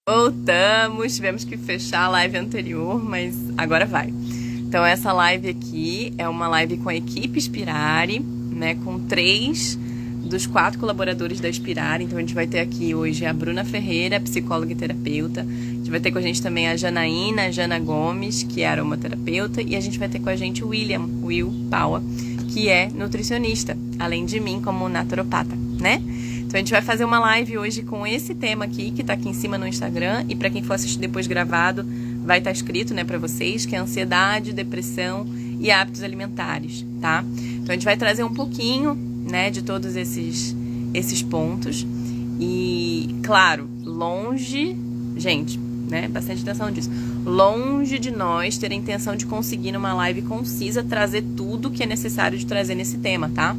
Voltamos, tivemos que fechar a live anterior, mas agora vai. Então essa live aqui é uma live com a equipe Inspirare, né, com 3 dos 4 colaboradores da Inspirare. Então a gente vai ter aqui hoje a Bruna Ferreira, psicóloga e terapeuta. A gente vai ter com a gente também a Janaína, Jana Gomes, que é aromaterapeuta, e a gente vai ter com a gente o Will Paua, que é nutricionista, além de mim como naturopata, né? Então a gente vai fazer uma live hoje com esse tema aqui, que tá aqui em cima no Instagram, e para quem for assistir depois gravado, vai estar escrito, né, para vocês, que é ansiedade, depressão e hábitos alimentares, tá? Então a gente vai trazer um pouquinho, né, de todos esses pontos. E, claro, longe, gente, né, bastante atenção disso. Longe de nós ter a intenção de conseguir numa live concisa trazer tudo que é necessário de trazer nesse tema, tá?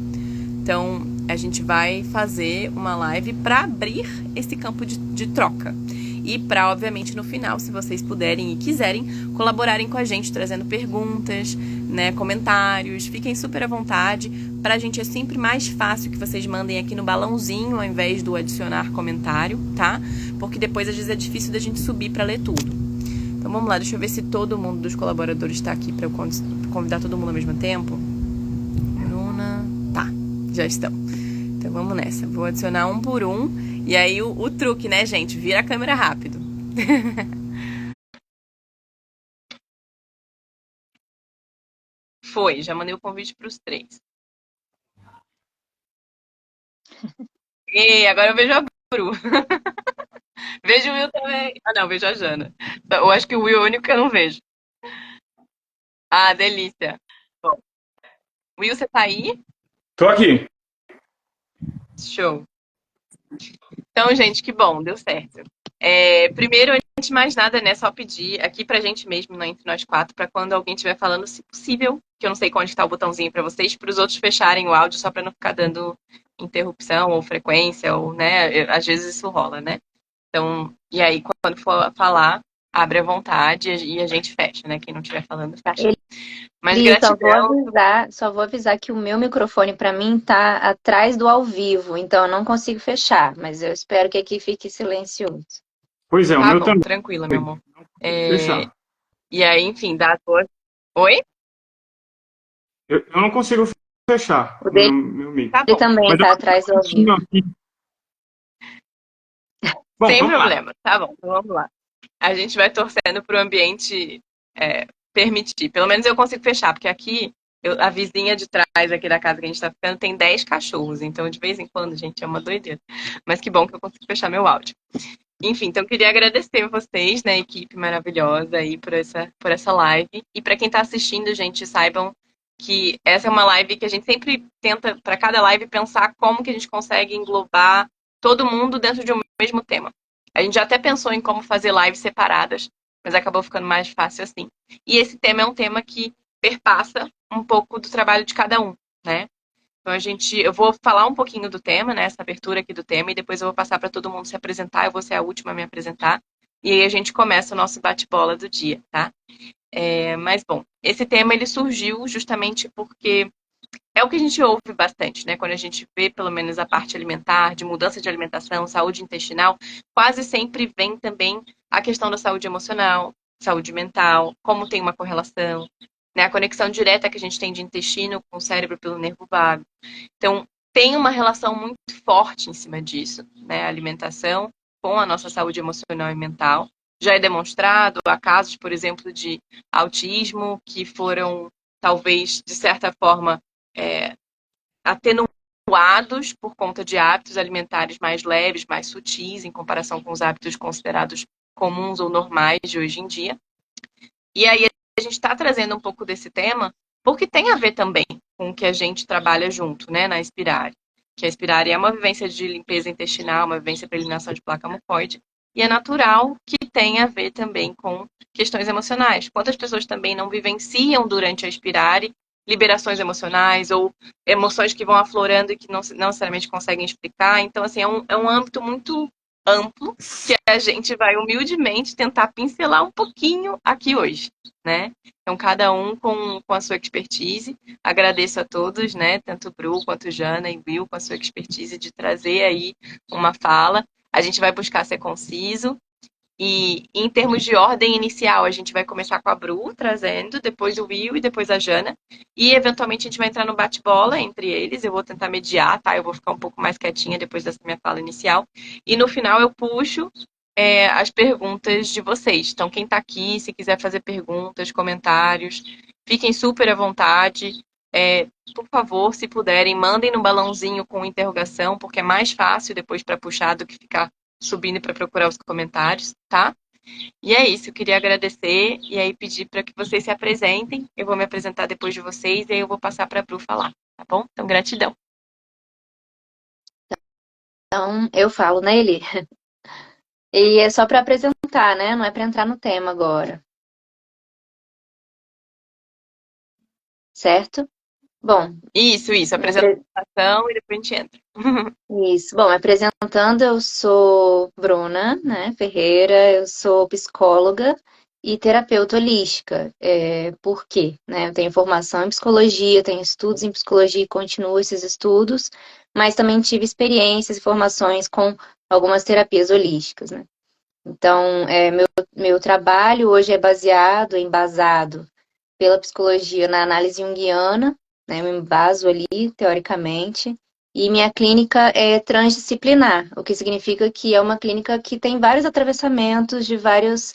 Então, a gente vai fazer uma live para abrir esse campo de troca. E para, obviamente, no final, se vocês puderem e quiserem, colaborarem com a gente, trazendo perguntas, né, comentários. Fiquem super à vontade. Para a gente é sempre mais fácil que vocês mandem aqui no balãozinho, ao invés do adicionar comentário, tá? Porque depois, às vezes, é difícil da gente subir para ler tudo. Então, vamos lá. Deixa eu ver se todo mundo dos colaboradores está aqui para eu convidar todo mundo ao mesmo tempo. Bruna... Tá, já estão. Então vamos nessa, vou adicionar um por um. E aí o truque, né, gente? Vira a câmera rápido. Foi, já mandei o convite para os 3. E agora eu vejo a Bru. Vejo o Will também. Ah, não, vejo a Jana. Eu acho que o Will é o único que eu não vejo. Ah, delícia. Bom, Will, você tá aí? Tô aqui. Show. Então, gente, que bom, deu certo. Primeiro, antes de mais nada, né, só pedir aqui pra gente mesmo, né, entre nós 4, pra quando alguém estiver falando, se possível, que eu não sei onde está o botãozinho pra vocês, para os outros fecharem o áudio, só pra não ficar dando interrupção ou frequência, ou, né, às vezes isso rola, né? Então, e aí, quando for falar, abre à vontade e a gente fecha, né? Quem não estiver falando, fecha. Mas Eli, gratidão. só vou avisar que o meu microfone para mim tá atrás do ao vivo, então eu não consigo fechar, mas eu espero que aqui fique silencioso. Pois é, o Tá meu bom, também. tranquila, meu amor. Não consigo É, fechar. e aí, enfim, dá a tua. Oi? Eu não consigo fechar O o meu, dele meu mic. Tá bom. também Mas eu tá vou ficar atrás do ao vivo. curtindo aqui. Bom, Sem vamos lá. problema. Tá bom, então vamos lá. A gente vai torcendo pro ambiente permitir. Pelo menos eu consigo fechar, porque aqui a vizinha de trás aqui da casa que a gente tá ficando tem 10 cachorros. Então, de vez em quando, gente, é uma doideira. Mas que bom que eu consigo fechar meu áudio. Enfim, então eu queria agradecer vocês, né, equipe maravilhosa aí por essa live. E para quem tá assistindo, gente, saibam que essa é uma live que a gente sempre tenta, para cada live, pensar como que a gente consegue englobar todo mundo dentro de um mesmo tema. A gente já até pensou em como fazer lives separadas, mas acabou ficando mais fácil assim. E esse tema é um tema que perpassa um pouco do trabalho de cada um, né? Então eu vou falar um pouquinho do tema, né, essa abertura aqui do tema, e depois eu vou passar para todo mundo se apresentar, eu vou ser a última a me apresentar, e aí a gente começa o nosso bate-bola do dia, tá? Mas, bom, esse tema ele surgiu justamente porque é o que a gente ouve bastante, né? Quando a gente vê, pelo menos, a parte alimentar, de mudança de alimentação, saúde intestinal, quase sempre vem também a questão da saúde emocional, saúde mental, como tem uma correlação, né? A conexão direta que a gente tem de intestino com o cérebro pelo nervo vago. Então, tem uma relação muito forte em cima disso, né? A alimentação com a nossa saúde emocional e mental. Já é demonstrado, há casos, por exemplo, de autismo que foram, talvez, de certa forma, é, atenuados por conta de hábitos alimentares mais leves, mais sutis, em comparação com os hábitos considerados comuns ou normais de hoje em dia. E aí a gente está trazendo um pouco desse tema, porque tem a ver também com o que a gente trabalha junto, né, na Inspirare. Que a Inspirare é uma vivência de limpeza intestinal, uma vivência para eliminação de placa mucoide, e é natural que tenha a ver também com questões emocionais. Quantas pessoas também não vivenciam durante a Inspirare liberações emocionais ou emoções que vão aflorando e que não necessariamente conseguem explicar. Então, assim, é um âmbito muito amplo que a gente vai humildemente tentar pincelar um pouquinho aqui hoje, né? Então, cada um com a sua expertise. Agradeço a todos, né? Tanto Bru quanto Jana e Will com a sua expertise de trazer aí uma fala. A gente vai buscar ser conciso E em termos de ordem inicial, a gente vai começar com a Bru trazendo, depois o Will e depois a Jana. E eventualmente a gente vai entrar no bate-bola entre eles. Eu vou tentar mediar, tá? Eu vou ficar um pouco mais quietinha depois dessa minha fala inicial. E no final eu puxo as perguntas de vocês. Então, quem tá aqui, se quiser fazer perguntas, comentários, fiquem super à vontade. Por favor, se puderem, mandem no balãozinho com interrogação, porque é mais fácil depois para puxar do que ficar subindo para procurar os comentários, tá? E é isso, eu queria agradecer e aí pedir para que vocês se apresentem. Eu vou me apresentar depois de vocês e aí eu vou passar para a Bru falar, tá bom? Então, gratidão. Então, eu falo, né, Eli? E é só para apresentar, né? Não é para entrar no tema agora, certo? Bom, Isso, apresentação e depois a gente entra. isso. Bom, me apresentando, eu sou Bruna, né, Ferreira, eu sou psicóloga e terapeuta holística. Por quê? Né, eu tenho formação em psicologia, tenho estudos em psicologia e continuo esses estudos, mas também tive experiências e formações com algumas terapias holísticas, né? Então, meu trabalho hoje é embasado pela psicologia na análise junguiana, né? Eu me baso ali, teoricamente, e minha clínica é transdisciplinar, o que significa que é uma clínica que tem vários atravessamentos de várias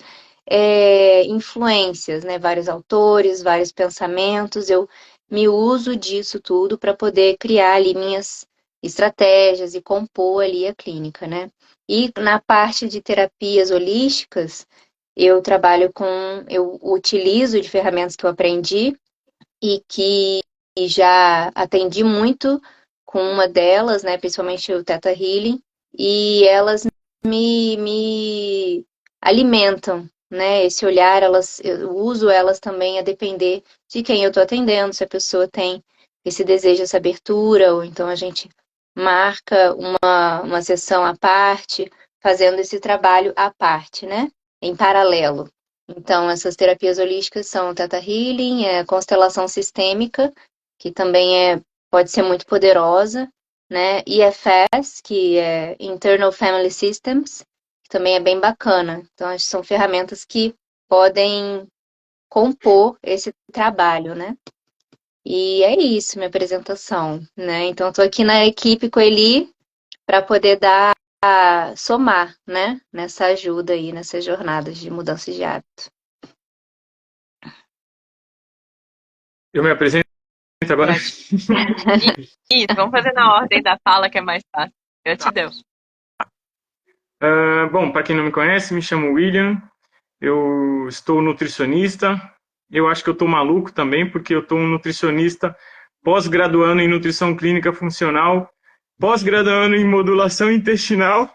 influências, né? Vários autores, vários pensamentos. Eu me uso disso tudo para poder criar ali minhas estratégias e compor ali a clínica, né? E na parte de terapias holísticas, eu utilizo de ferramentas que eu aprendi e que já atendi muito com uma delas, né, principalmente o Theta Healing, e elas me alimentam, né, esse olhar, eu uso elas também a depender de quem eu estou atendendo, se a pessoa tem esse desejo, essa abertura, ou então a gente marca uma sessão à parte, fazendo esse trabalho à parte, né, em paralelo. Então, essas terapias holísticas são o Theta Healing, constelação sistêmica, que também pode ser muito poderosa, né? IFS, que é Internal Family Systems, que também é bem bacana. Então, acho que são ferramentas que podem compor esse trabalho, né? E é isso, minha apresentação, né? Então, estou aqui na equipe com a Eli para poder somar, né? Nessa ajuda aí, nessas jornadas de mudança de hábito. Eu me apresento agora? Isso, vamos fazer na ordem da fala que é mais fácil. Gratidão. Bom, para quem não me conhece, me chamo William, eu estou nutricionista. Eu acho que eu estou maluco também, porque eu estou um nutricionista pós-graduando em nutrição clínica funcional, pós-graduando em modulação intestinal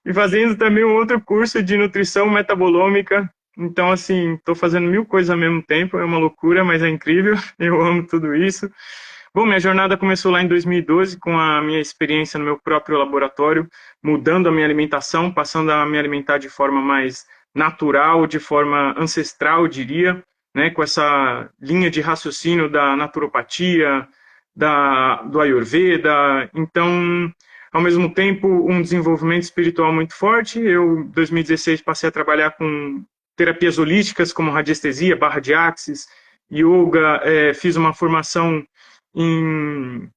e fazendo também um outro curso de nutrição metabolômica. Então, assim, estou fazendo 1000 coisas ao mesmo tempo, é uma loucura, mas é incrível, eu amo tudo isso. Bom, minha jornada começou lá em 2012 com a minha experiência no meu próprio laboratório, mudando a minha alimentação, passando a me alimentar de forma mais natural, de forma ancestral, eu diria, né, com essa linha de raciocínio da naturopatia, do Ayurveda. Então, ao mesmo tempo, um desenvolvimento espiritual muito forte. Eu, em 2016, passei a trabalhar com terapias holísticas, como radiestesia, barra de axis, yoga, fiz uma formação em,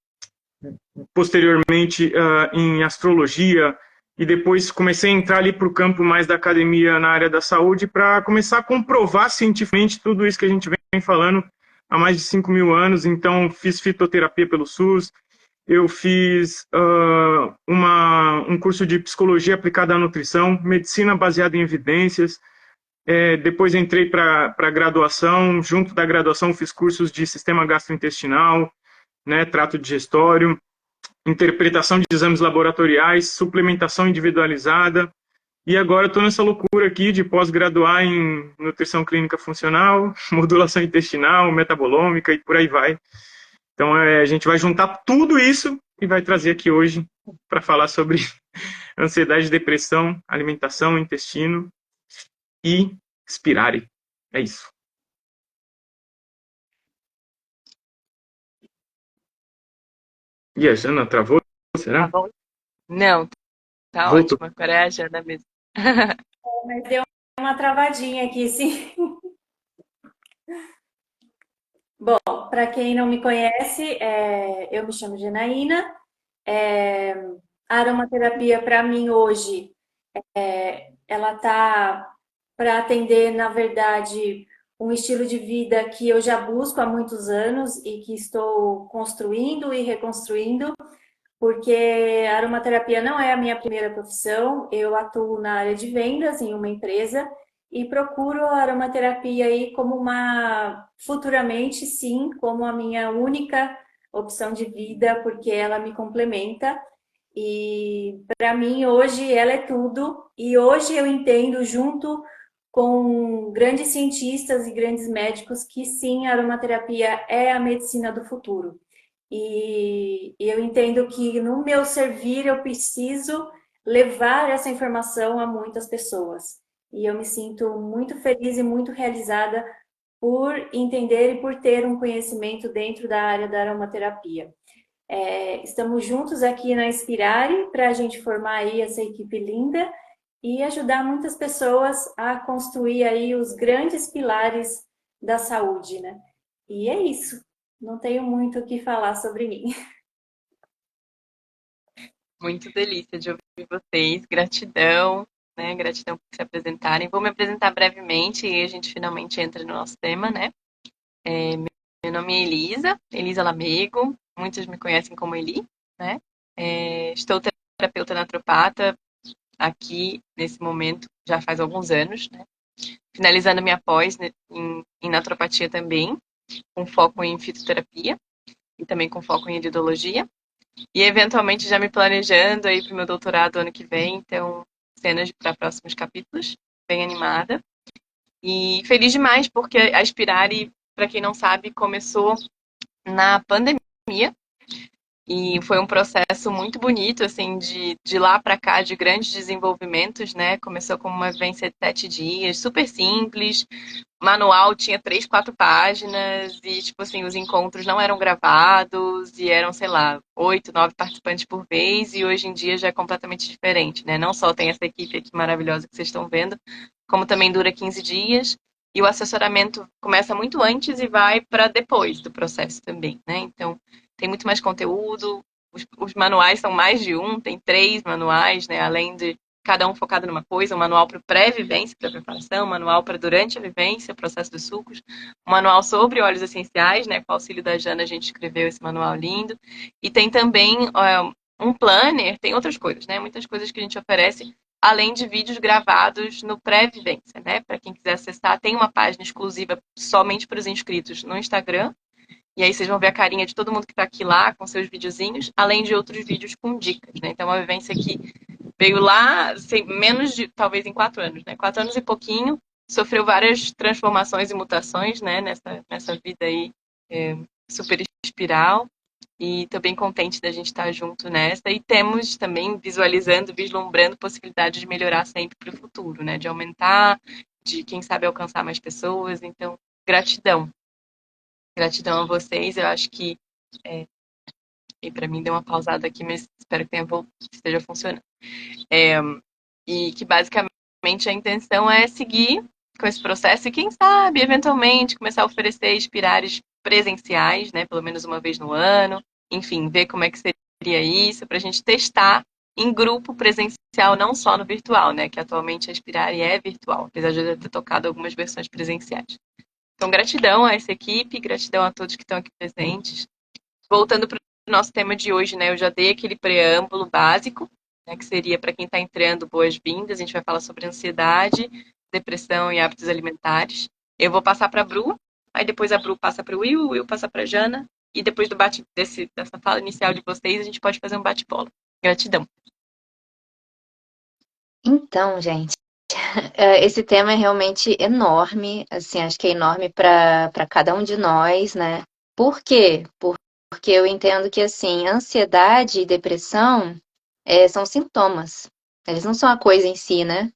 posteriormente em astrologia, e depois comecei a entrar ali para o campo mais da academia na área da saúde para começar a comprovar cientificamente tudo isso que a gente vem falando há mais de 5.000 anos. Então, fiz fitoterapia pelo SUS, eu fiz um curso de psicologia aplicada à nutrição, medicina baseada em evidências. Depois entrei para a graduação, junto da graduação fiz cursos de sistema gastrointestinal, né, trato digestório, interpretação de exames laboratoriais, suplementação individualizada, e agora estou nessa loucura aqui de pós-graduar em nutrição clínica funcional, modulação intestinal, metabolômica e por aí vai. Então a gente vai juntar tudo isso e vai trazer aqui hoje para falar sobre ansiedade, depressão, alimentação, intestino e Spirari. É isso. E a Jana travou? Será? Tá bom? Não, tá Voltou. ótimo. Agora é a Jana mesmo. Mas deu uma travadinha aqui, sim. Bom, para quem não me conhece, eu me chamo Janaína. É, a aromaterapia, para mim, hoje, ela tá para atender, na verdade, um estilo de vida que eu já busco há muitos anos e que estou construindo e reconstruindo, porque a aromaterapia não é a minha primeira profissão. Eu atuo na área de vendas em uma empresa e procuro a aromaterapia aí como futuramente, sim, como a minha única opção de vida, porque ela me complementa. E para mim hoje ela é tudo. E hoje eu entendo, junto com grandes cientistas e grandes médicos, que sim, a aromaterapia é a medicina do futuro. E eu entendo que no meu servir eu preciso levar essa informação a muitas pessoas. E eu me sinto muito feliz e muito realizada por entender e por ter um conhecimento dentro da área da aromaterapia. Estamos juntos aqui na Inspirare para a gente formar aí essa equipe linda e ajudar muitas pessoas a construir aí os grandes pilares da saúde, né? E é isso. Não tenho muito o que falar sobre mim. Muito delícia de ouvir vocês. Gratidão, né? Gratidão por se apresentarem. Vou me apresentar brevemente e a gente finalmente entra no nosso tema, né? Meu nome é Elisa, Elisa Lamego. Muitos me conhecem como Eli, né? Estou terapeuta naturopata aqui nesse momento já faz alguns anos, né? Finalizando minha pós em naturopatia também, com foco em fitoterapia e também com foco em iridologia. E eventualmente já me planejando aí para o meu doutorado ano que vem, então cenas para próximos capítulos, bem animada. E feliz demais porque a Inspirare, para quem não sabe, começou na pandemia. E foi um processo muito bonito, assim, de lá para cá, de grandes desenvolvimentos, né? Começou com uma vivência de 7 dias, super simples. Manual tinha 3, 4 páginas e, tipo assim, os encontros não eram gravados e eram, sei lá, 8, 9 participantes por vez e hoje em dia já é completamente diferente, né? Não só tem essa equipe aqui maravilhosa que vocês estão vendo, como também dura 15 dias e o assessoramento começa muito antes e vai para depois do processo também, né? Então, tem muito mais conteúdo, os manuais são mais de um, tem 3 manuais, né? Além de cada um focado numa coisa, um manual para pré-vivência, para preparação, um manual para durante a vivência, o processo dos sucos, um manual sobre óleos essenciais, né? Com o auxílio da Jana a gente escreveu esse manual lindo. E tem também um planner, tem outras coisas, né? Muitas coisas que a gente oferece, além de vídeos gravados no pré-vivência, né? Para quem quiser acessar, tem uma página exclusiva somente para os inscritos no Instagram, e aí vocês vão ver a carinha de todo mundo que está aqui lá, com seus videozinhos, além de outros vídeos com dicas, né? Então, é uma vivência que veio lá, assim, menos de, talvez em 4 anos, né? 4 anos e pouquinho, sofreu várias transformações e mutações, né? Nessa vida aí super espiral. E tô bem contente da gente estar junto nessa. E temos também visualizando, vislumbrando possibilidades de melhorar sempre para o futuro, né? De aumentar, de quem sabe alcançar mais pessoas. Então, gratidão. Gratidão a vocês. Eu acho que e para mim deu uma pausada aqui, mas espero que esteja funcionando. E que basicamente a intenção é seguir com esse processo e quem sabe, eventualmente, começar a oferecer espirares presenciais, né? Pelo menos uma vez no ano. Enfim, ver como é que seria isso, para a gente testar em grupo presencial, não só no virtual, né? Que atualmente a Inspirare é virtual, apesar de eu ter tocado algumas versões presenciais. Então, gratidão a essa equipe, gratidão a todos que estão aqui presentes. Voltando para o nosso tema de hoje, né? Eu já dei aquele preâmbulo básico, né, que seria para quem está entrando, boas-vindas. A gente vai falar sobre ansiedade, depressão e hábitos alimentares. Eu vou passar para a Bru, aí depois a Bru passa para o Will passa para a Jana, e depois dessa fala inicial de vocês, a gente pode fazer um bate-bola. Gratidão. Então, gente, esse tema é realmente enorme, assim, acho que é enorme para cada um de nós, né? Por quê? Porque eu entendo que, assim, ansiedade e depressão são sintomas. Eles não são a coisa em si, né?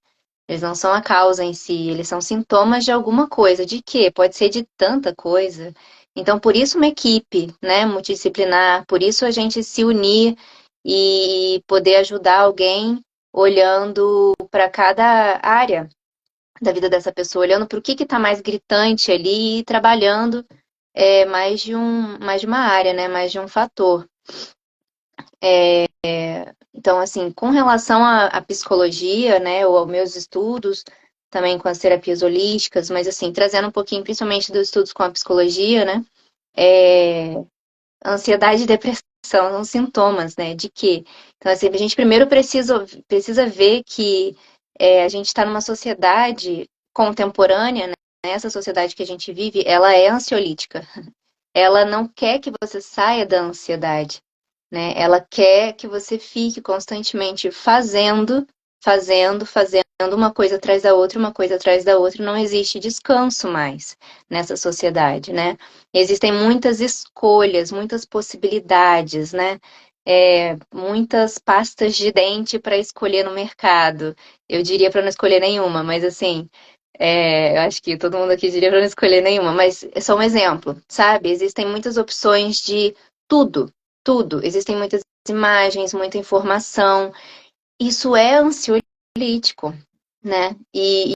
Eles não são a causa em si, eles são sintomas de alguma coisa. De quê? Pode ser de tanta coisa. Então, por isso uma equipe, né, multidisciplinar, por isso a gente se unir e poder ajudar alguém olhando para cada área. da vida dessa pessoa, olhando para o que está mais gritante ali e trabalhando mais de uma área, né? Mais de um fator. Então, assim, com relação à psicologia, né, ou aos meus estudos, também com as terapias holísticas, mas assim, trazendo um pouquinho, principalmente dos estudos com a psicologia, né, ansiedade e depressão são sintomas, né, de quê? Então, assim, a gente primeiro precisa ver que a gente está numa sociedade contemporânea, né, essa sociedade que a gente vive, ela é ansiolítica. Ela não quer que você saia da ansiedade, né? Ela quer que você fique constantemente fazendo uma coisa atrás da outra, uma coisa atrás da outra. Não existe descanso mais nessa sociedade, né? Existem muitas escolhas, muitas possibilidades, né? Muitas pastas de dente para escolher no mercado. Eu diria para não escolher nenhuma, mas assim, eu acho que todo mundo aqui diria para não escolher nenhuma, mas é só um exemplo, sabe? Existem muitas opções de tudo, tudo. Existem muitas imagens, muita informação. Isso é ansiolítico, né? E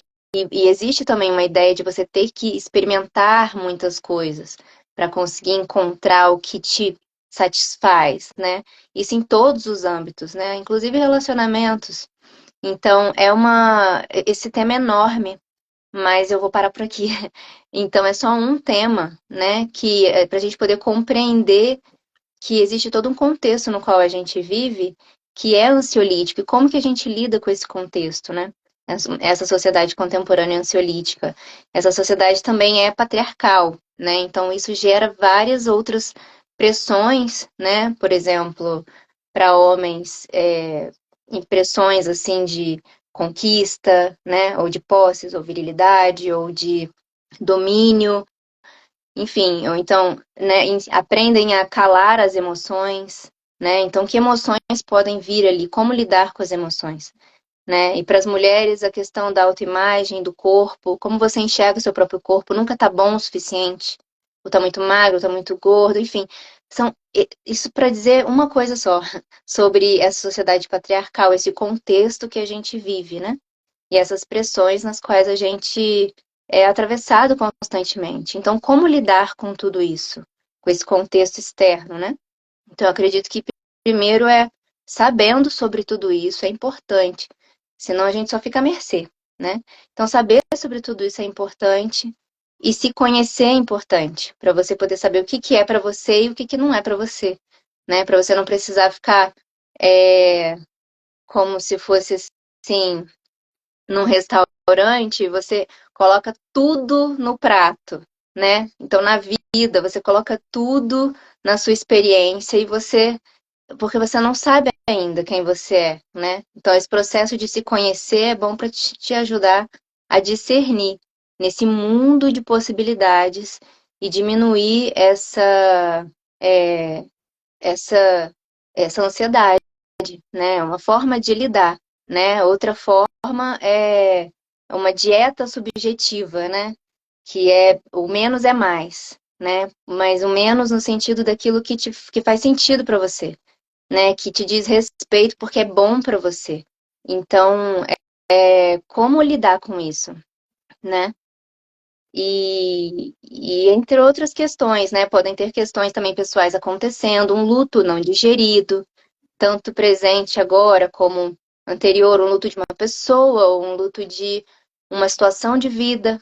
existe também uma ideia de você ter que experimentar muitas coisas para conseguir encontrar o que te satisfaz, né? Isso em todos os âmbitos, né? Inclusive relacionamentos. Então, esse tema é enorme, mas eu vou parar por aqui. Então, é só um tema, né, que é para a gente poder compreender que existe todo um contexto no qual a gente vive que é ansiolítico. E como que a gente lida com esse contexto, né? Essa sociedade contemporânea ansiolítica. Essa sociedade também é patriarcal, né? Então, isso gera várias outras pressões, né? Por exemplo, para homens, impressões assim de conquista, né? Ou de posses, ou virilidade, ou de domínio, enfim, ou então, né, aprendem a calar as emoções, né? Então, que emoções podem vir ali? Como lidar com as emoções, né? E para as mulheres, a questão da autoimagem, do corpo, como você enxerga o seu próprio corpo, nunca tá bom o suficiente. Ou tá muito magro, ou tá muito gordo, enfim. Isso para dizer uma coisa só, sobre essa sociedade patriarcal, esse contexto que a gente vive, né? E essas pressões nas quais a gente é atravessado constantemente. Então, como lidar com tudo isso? Com esse contexto externo, né? Então, eu acredito que primeiro sabendo sobre tudo isso é importante, senão a gente só fica à mercê, né? Então, saber sobre tudo isso é importante e se conhecer é importante, para você poder saber o que que é para você e o que que não é para você, né? Para você não precisar ficar como se fosse assim num restaurante, você coloca tudo no prato, né? Então, na vida, você coloca tudo na sua experiência porque você não sabe ainda quem você é, né? Então, esse processo de se conhecer é bom para te ajudar a discernir nesse mundo de possibilidades e diminuir é, essa, essa ansiedade, né? É uma forma de lidar, né? Outra forma é uma dieta subjetiva, né? Que é o menos é mais, né? Mas o menos no sentido daquilo que faz sentido para você, né? Que te diz respeito porque é bom para você. Então, como lidar com isso, né? E entre outras questões, né? Podem ter questões também pessoais acontecendo, um luto não digerido, tanto presente agora como anterior, um luto de uma pessoa, ou um luto de uma situação de vida,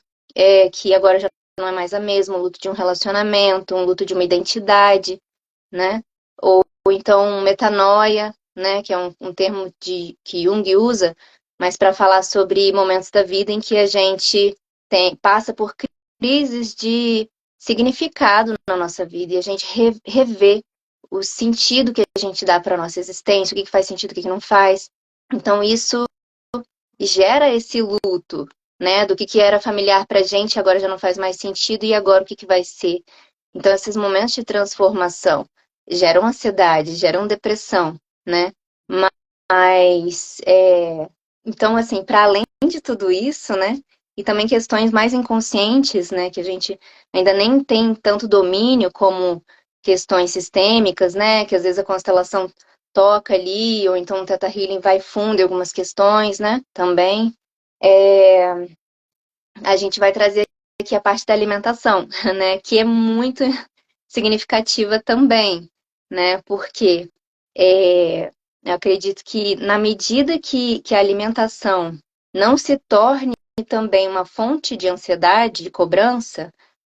que agora já não é mais a mesma, um luto de um relacionamento, um luto de uma identidade, né? Ou então metanoia, né? Que é um termo que Jung usa, mas para falar sobre momentos da vida em que a gente passa por crises de significado na nossa vida e a gente revê o sentido que a gente dá para a nossa existência, o que faz sentido, o que não faz. Então, isso gera esse luto, né? Do que era familiar para a gente, agora já não faz mais sentido, e agora o que vai ser? Então, esses momentos de transformação geram ansiedade, geram depressão, né? Mas, então, assim, para além de tudo isso, né? E também questões mais inconscientes, né? Que a gente ainda nem tem tanto domínio como questões sistêmicas, né? Que às vezes a constelação toca ali, ou então o Theta Healing vai fundo em algumas questões, né? Também. a gente vai trazer aqui a parte da alimentação, né? Que é muito significativa também, né? Porque eu acredito que na medida que a alimentação não se torne também uma fonte de ansiedade e cobrança,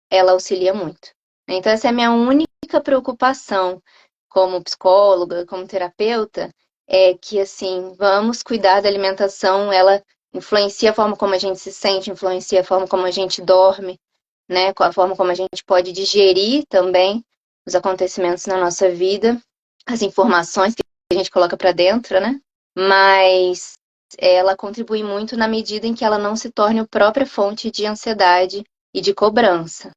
ela auxilia muito. Então, essa é a minha única preocupação como psicóloga, como terapeuta, é que, assim, vamos cuidar da alimentação, ela influencia a forma como a gente se sente, influencia a forma como a gente dorme, né? A forma como a gente pode digerir também os acontecimentos na nossa vida, as informações que a gente coloca para dentro, né? Mas ela contribui muito na medida em que ela não se torne a própria fonte de ansiedade e de cobrança,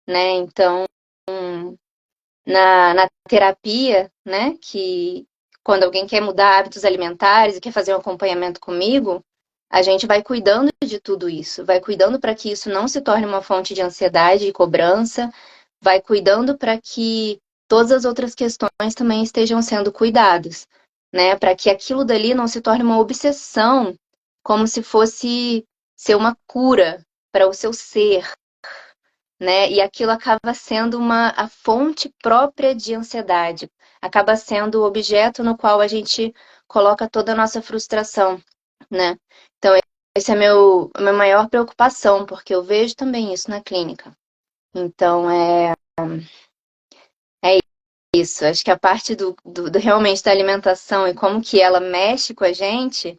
né? Então, na terapia, né, que quando alguém quer mudar hábitos alimentares e quer fazer um acompanhamento comigo, a gente vai cuidando de tudo isso, vai cuidando para que isso não se torne uma fonte de ansiedade e cobrança, vai cuidando para que todas as outras questões também estejam sendo cuidadas, né, para que aquilo dali não se torne uma obsessão, como se fosse ser uma cura para o seu ser, né? E aquilo acaba sendo a fonte própria de ansiedade, acaba sendo o objeto no qual a gente coloca toda a nossa frustração, né? Então, esse é a minha maior preocupação, porque eu vejo também isso na clínica. Então, é isso. Acho que a parte realmente da alimentação e como que ela mexe com a gente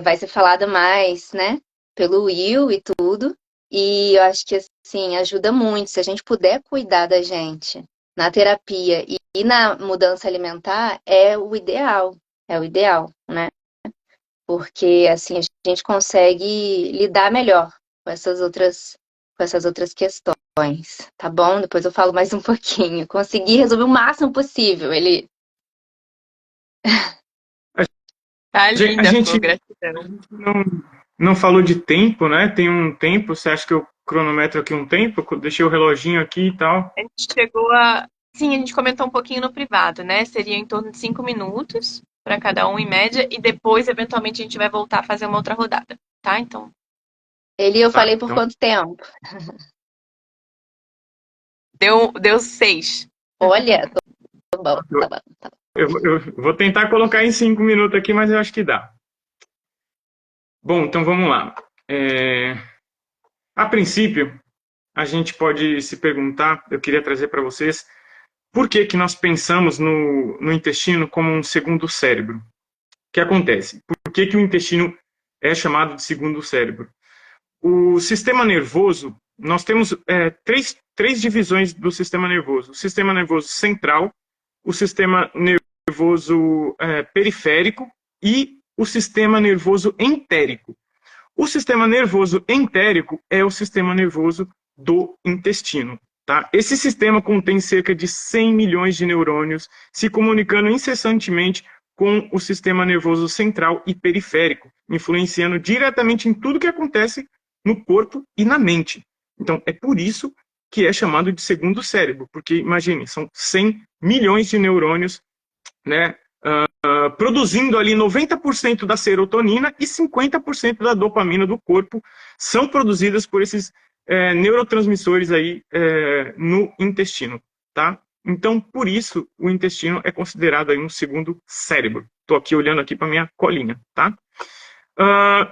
vai ser falada mais, né? Pelo Will e tudo. E eu acho que, assim, ajuda muito. Se a gente puder cuidar da gente na terapia e na mudança alimentar, é o ideal, né? Porque, assim, a gente consegue lidar melhor com essas outras questões, tá bom? Depois eu falo mais um pouquinho. Consegui resolver o máximo possível, ele. Tá A linda, pô, gente gratidão. não, não falou de tempo, né? Tem um tempo, você acha que eu cronometro aqui um tempo? Eu deixei o reloginho aqui e tal. A gente chegou a. Sim, a gente comentou um pouquinho no privado, né? Seria em torno de 5 minutos para cada um, em média, e depois, eventualmente, a gente vai voltar a fazer uma outra rodada, tá? Então, Eu Tá, falei por então quanto tempo? deu 6. Olha, tá bom, eu, tá bom, tá bom. eu vou tentar colocar em 5 minutos aqui, mas eu acho que dá. Bom, então vamos lá. A princípio, a gente pode se perguntar, eu queria trazer para vocês, por que que nós pensamos no intestino como um segundo cérebro? O que acontece? Por que que o intestino é chamado de segundo cérebro? O sistema nervoso, nós temos três divisões do sistema nervoso. O sistema nervoso central, o sistema nervoso periférico e o sistema nervoso entérico. O sistema nervoso entérico é o sistema nervoso do intestino. Tá? Esse sistema contém cerca de 100 milhões de neurônios se comunicando incessantemente com o sistema nervoso central e periférico, influenciando diretamente em tudo que acontece no corpo e na mente. Então, é por isso que é chamado de segundo cérebro, porque, imagine, são 100 milhões de neurônios, né, produzindo ali 90% da serotonina e 50% da dopamina do corpo são produzidas por esses neurotransmissores aí no intestino, tá? Então, por isso, o intestino é considerado aí um segundo cérebro. Estou aqui olhando aqui para minha colinha, tá?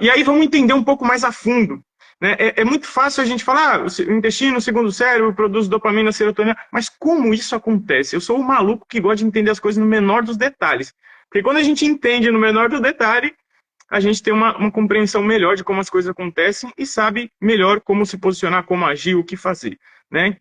E aí vamos entender um pouco mais a fundo. Né? É muito fácil a gente falar, o intestino, o segundo cérebro, produz dopamina, serotonina, mas como isso acontece? Eu sou o maluco que gosta de entender as coisas no menor dos detalhes. Porque quando a gente entende no menor do detalhe, a gente tem uma compreensão melhor de como as coisas acontecem e sabe melhor como se posicionar, como agir, o que fazer. Né?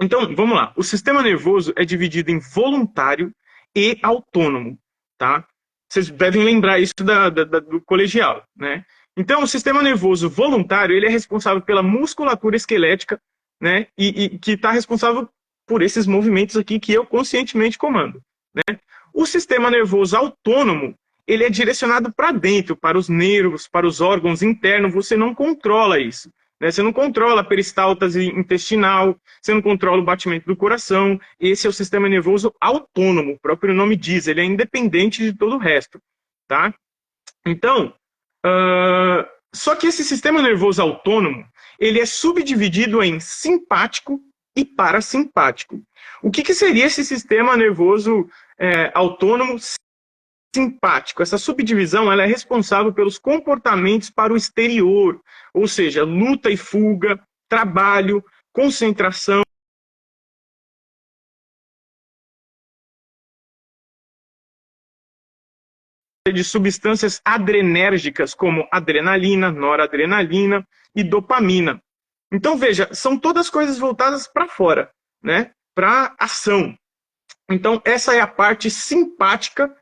Então, vamos lá. O sistema nervoso é dividido em voluntário e autônomo. Tá? Vocês devem lembrar isso do colegial. Né? Então, o sistema nervoso voluntário ele é responsável pela musculatura esquelética, né? E que está responsável por esses movimentos aqui que eu conscientemente comando. Né? O sistema nervoso autônomo ele é direcionado para dentro, para os nervos, para os órgãos internos. Você não controla isso. Né? Você não controla a peristaltase intestinal, você não controla o batimento do coração. Esse é o sistema nervoso autônomo, o próprio nome diz, ele é independente de todo o resto. Tá? Então, Só que esse sistema nervoso autônomo, ele é subdividido em simpático e parasimpático. O que seria esse sistema nervoso autônomo simpático? Essa subdivisão ela é responsável pelos comportamentos para o exterior, ou seja, luta e fuga, trabalho, concentração, de substâncias adrenérgicas como adrenalina, noradrenalina e dopamina. Então, veja, são todas coisas voltadas para fora, né? Para ação. Então, essa é a parte simpática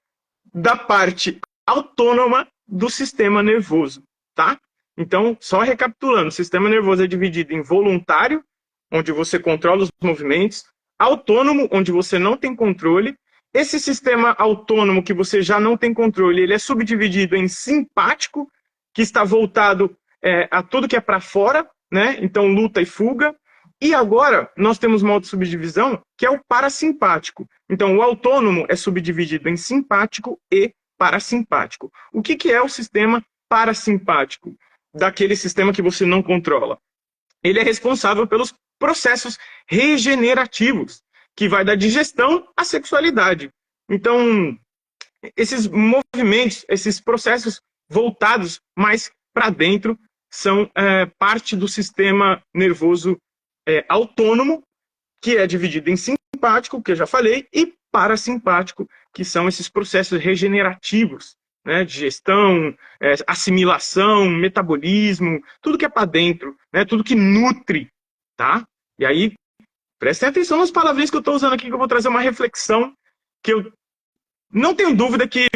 da parte autônoma do sistema nervoso, tá? Então, só recapitulando, o sistema nervoso é dividido em voluntário, onde você controla os movimentos, autônomo, onde você não tem controle. Esse sistema autônomo que você já não tem controle, ele é subdividido em simpático, que está voltado a tudo que é para fora, né? Então, luta e fuga. E agora, nós temos uma outra subdivisão, que é o parasimpático. Então, o autônomo é subdividido em simpático e parasimpático. O que é o sistema parasimpático? Daquele sistema que você não controla. Ele é responsável pelos processos regenerativos, que vai da digestão à sexualidade. Então, esses movimentos, esses processos voltados mais para dentro, são parte do sistema nervoso autônomo, que é dividido em simpático, que eu já falei, e parasimpático, que são esses processos regenerativos, né, digestão, assimilação, metabolismo, tudo que é para dentro, né, tudo que nutre, tá? E aí, prestem atenção nas palavrinhas que eu estou usando aqui, que eu vou trazer uma reflexão que eu não tenho dúvida que,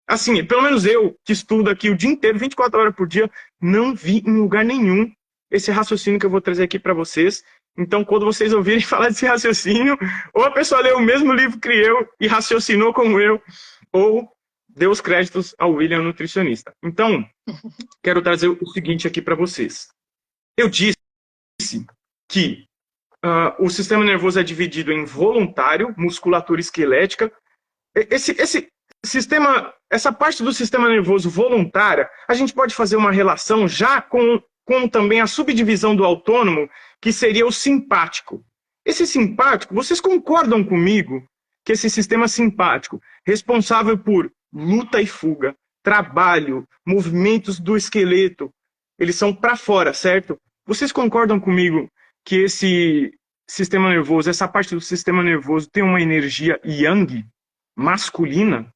assim, pelo menos eu, que estudo aqui o dia inteiro, 24 horas por dia, não vi em lugar nenhum esse raciocínio que eu vou trazer aqui para vocês. Então, quando vocês ouvirem falar desse raciocínio, ou a pessoa leu o mesmo livro que eu e raciocinou como eu, ou deu os créditos ao William nutricionista. Então, quero trazer o seguinte aqui para vocês. Eu disse que o sistema nervoso é dividido em voluntário, musculatura esquelética. Essa parte do sistema nervoso voluntária, a gente pode fazer uma relação já com também a subdivisão do autônomo, que seria o simpático. Esse simpático, vocês concordam comigo que esse sistema simpático, responsável por luta e fuga, trabalho, movimentos do esqueleto, eles são para fora, certo? Vocês concordam comigo que esse sistema nervoso, essa parte do sistema nervoso tem uma energia yang, masculina?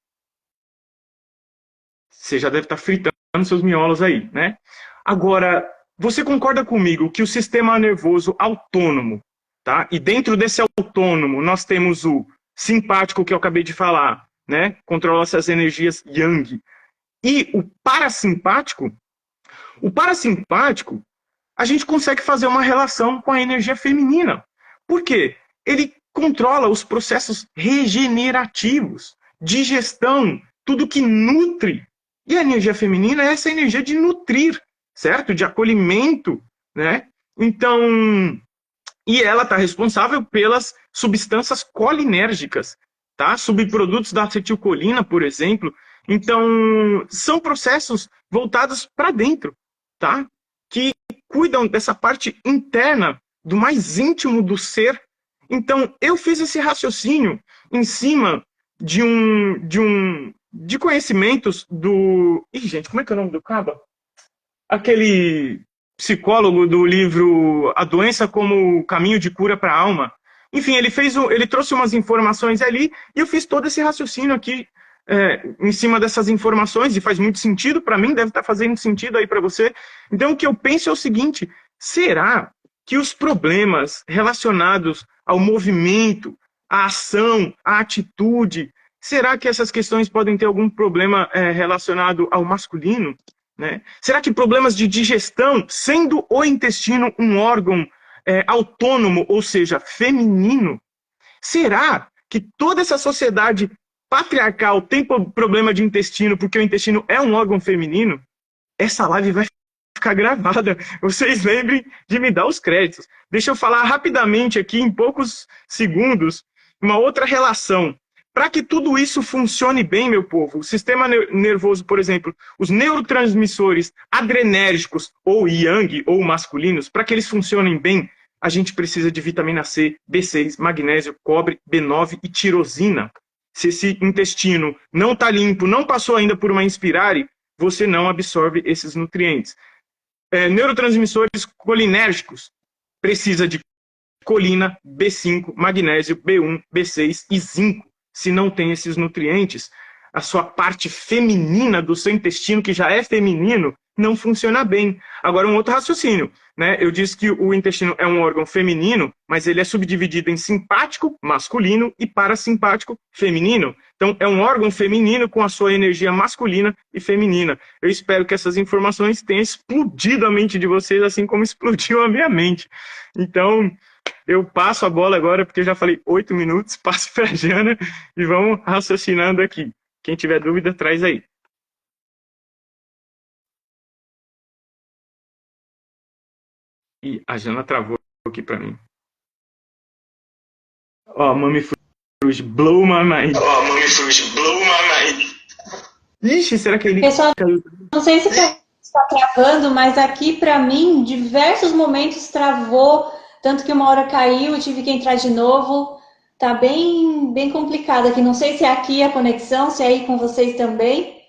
Você já deve estar fritando seus miolos aí, né? Agora, você concorda comigo que o sistema nervoso autônomo, tá? E dentro desse autônomo, nós temos o simpático, que eu acabei de falar, né? Controla essas energias yang. E o parasimpático, a gente consegue fazer uma relação com a energia feminina. Por quê? Ele controla os processos regenerativos, digestão, tudo que nutre. E a energia feminina é essa energia de nutrir, certo? De acolhimento, né? Então, e ela está responsável pelas substâncias colinérgicas, tá? Subprodutos da acetilcolina, por exemplo. Então, são processos voltados para dentro, tá? Que cuidam dessa parte interna, do mais íntimo do ser. Então, eu fiz esse raciocínio em cima de conhecimentos do... Ih, gente, como é que é o nome do caba? Aquele psicólogo do livro A Doença como Caminho de Cura para a Alma. Enfim, ele trouxe umas informações ali e eu fiz todo esse raciocínio aqui em cima dessas informações, e faz muito sentido para mim, deve estar fazendo sentido aí para você. Então, o que eu penso é o seguinte: será que os problemas relacionados ao movimento, à ação, à atitude, será que essas questões podem ter algum problema relacionado ao masculino? Né? Será que problemas de digestão, sendo o intestino um órgão autônomo, ou seja, feminino, será que toda essa sociedade patriarcal tem problema de intestino porque o intestino é um órgão feminino? Essa live vai ficar gravada. Vocês lembrem de me dar os créditos. Deixa eu falar rapidamente aqui, em poucos segundos, uma outra relação. para que tudo isso funcione bem, meu povo, o sistema nervoso, por exemplo, os neurotransmissores adrenérgicos ou yang ou masculinos, para que eles funcionem bem, a gente precisa de vitamina C, B6, magnésio, cobre, B9 e tirosina. Se esse intestino não está limpo, não passou ainda por uma inspirare, você não absorve esses nutrientes. Neurotransmissores colinérgicos, precisa de colina, B5, magnésio, B1, B6 e zinco. Se não tem esses nutrientes, a sua parte feminina do seu intestino, que já é feminino, não funciona bem. Agora, um outro raciocínio, né? Eu disse que o intestino é um órgão feminino, mas ele é subdividido em simpático, masculino, e parasimpático, feminino. Então, é um órgão feminino com a sua energia masculina e feminina. Eu espero que essas informações tenham explodido a mente de vocês, assim como explodiu a minha mente. Então, eu passo a bola agora, porque eu já falei 8 minutos, passo para a Jana e vamos raciocinando aqui. Quem tiver dúvida, traz aí. E a Jana travou aqui para mim. Mami Fruit, blow my mind. Mami Fruit, blow my mind. Ixi, será que ele... Pessoal, não sei se está travando, mas aqui para mim, diversos momentos travou, tanto que uma hora caiu, eu tive que entrar de novo. Tá bem complicado aqui. Não sei se é aqui a conexão, se é aí com vocês também.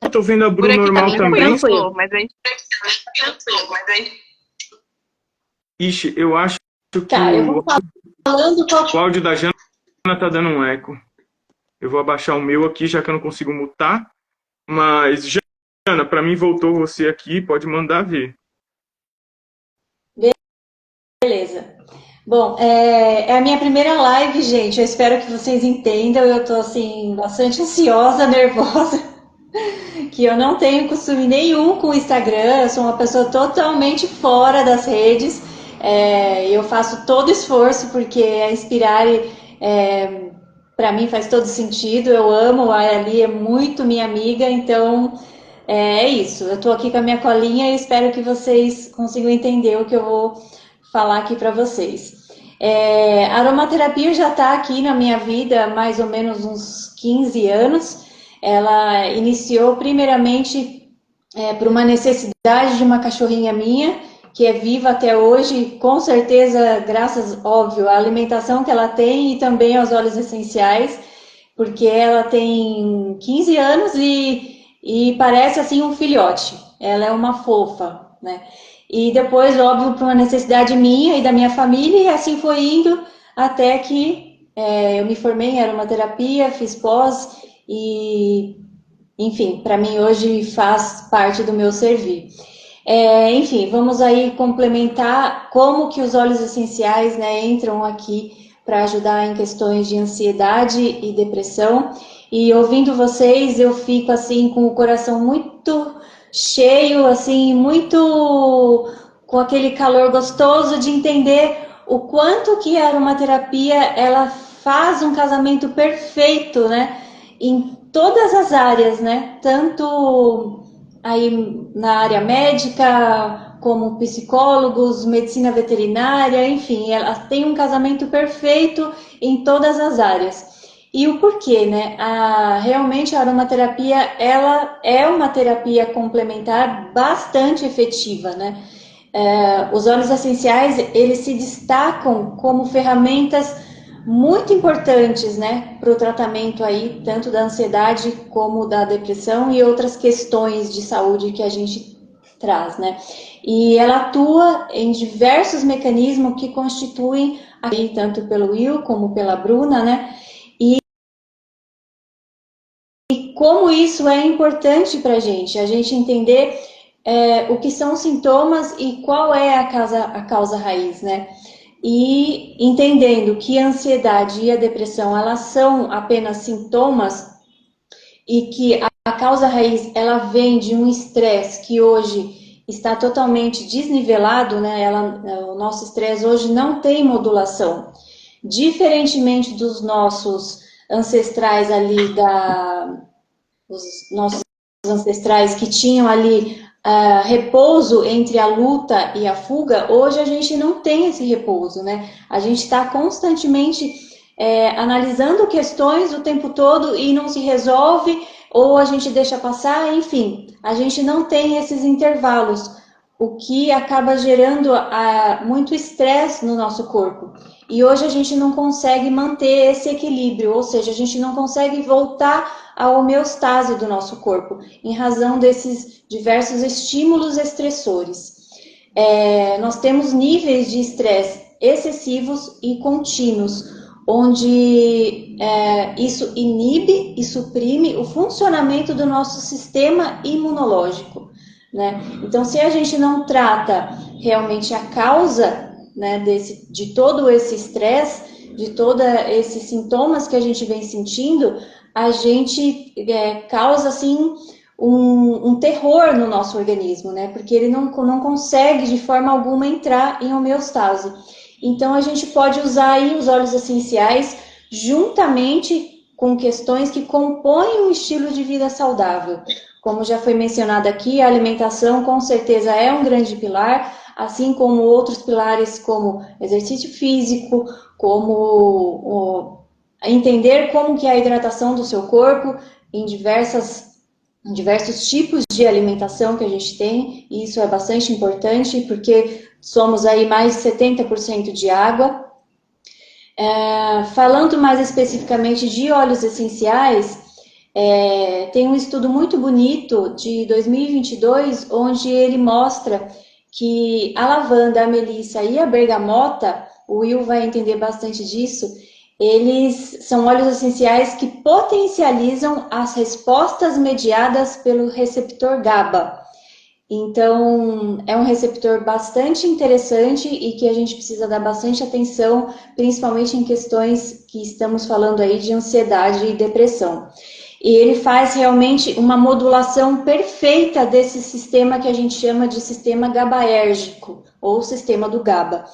Eu tô vendo a Bruna normal também. Mas a gente... Ixi, eu acho que eu vou falando o áudio da Jana tá dando um eco. Eu vou abaixar o meu aqui, já que eu não consigo mutar. Mas, Jana, para mim voltou você aqui, pode mandar ver. Beleza. Bom, é a minha primeira live, gente. Eu espero que vocês entendam. Eu tô, assim, bastante ansiosa, nervosa. Que eu não tenho costume nenhum com o Instagram. Eu sou uma pessoa totalmente fora das redes. Eu faço todo esforço, porque a Inspirare, para mim, faz todo sentido. Eu amo, a Ali é muito minha amiga. Então, é isso. Eu tô aqui com a minha colinha e espero que vocês consigam entender o que eu vou falar aqui para vocês. A aromaterapia já está aqui na minha vida há mais ou menos uns 15 anos. Ela iniciou primeiramente por uma necessidade de uma cachorrinha minha, que é viva até hoje, com certeza graças, óbvio, à alimentação que ela tem e também aos óleos essenciais, porque ela tem 15 anos e parece assim um filhote. Ela é uma fofa, né? E depois, óbvio, por uma necessidade minha e da minha família, e assim foi indo até que eu me formei em aromaterapia, fiz pós e, enfim, para mim hoje faz parte do meu servir. Enfim, vamos aí complementar como que os óleos essenciais, né, entram aqui para ajudar em questões de ansiedade e depressão. E ouvindo vocês, eu fico assim com o coração muito cheio, assim, muito com aquele calor gostoso de entender o quanto que a aromaterapia, ela faz um casamento perfeito, né, em todas as áreas, né, tanto aí na área médica, como psicólogos, medicina veterinária, enfim, ela tem um casamento perfeito em todas as áreas. E o porquê, né? Realmente a aromaterapia, ela é uma terapia complementar bastante efetiva, né? Os óleos essenciais, eles se destacam como ferramentas muito importantes, né, para o tratamento aí, tanto da ansiedade como da depressão e outras questões de saúde que a gente traz, né? E ela atua em diversos mecanismos que constituem, aí, tanto pelo Will como pela Bruna, né? E como isso é importante para a gente entender o que são os sintomas e qual é a causa raiz, né? E entendendo que a ansiedade e a depressão, elas são apenas sintomas e que a causa raiz, ela vem de um estresse que hoje está totalmente desnivelado, né? O nosso estresse hoje não tem modulação. Diferentemente dos nossos ancestrais ali, os nossos ancestrais que tinham ali repouso entre a luta e a fuga, hoje a gente não tem esse repouso, né? A gente está constantemente analisando questões o tempo todo e não se resolve, ou a gente deixa passar, enfim, a gente não tem esses intervalos, o que acaba gerando muito estresse no nosso corpo. E hoje a gente não consegue manter esse equilíbrio, ou seja, a gente não consegue voltar à homeostase do nosso corpo, em razão desses diversos estímulos estressores. Nós temos níveis de estresse excessivos e contínuos, onde isso inibe e suprime o funcionamento do nosso sistema imunológico, né? Então, se a gente não trata realmente a causa, né, de todo esse estresse, de todos esses sintomas que a gente vem sentindo, a gente causa, assim, um terror no nosso organismo, né? Porque ele não consegue de forma alguma entrar em homeostase. Então a gente pode usar aí os óleos essenciais juntamente com questões que compõem um estilo de vida saudável. Como já foi mencionado aqui, a alimentação com certeza é um grande pilar, assim como outros pilares como exercício físico, como entender como que é a hidratação do seu corpo em diversos tipos de alimentação que a gente tem, e isso é bastante importante, porque somos aí mais de 70% de água. Falando mais especificamente de óleos essenciais, tem um estudo muito bonito de 2022, onde ele mostra que a lavanda, a melissa e a bergamota, o Will vai entender bastante disso, eles são óleos essenciais que potencializam as respostas mediadas pelo receptor GABA. Então, é um receptor bastante interessante e que a gente precisa dar bastante atenção, principalmente em questões que estamos falando aí de ansiedade e depressão. E ele faz realmente uma modulação perfeita desse sistema que a gente chama de sistema GABAérgico, ou sistema do GABA.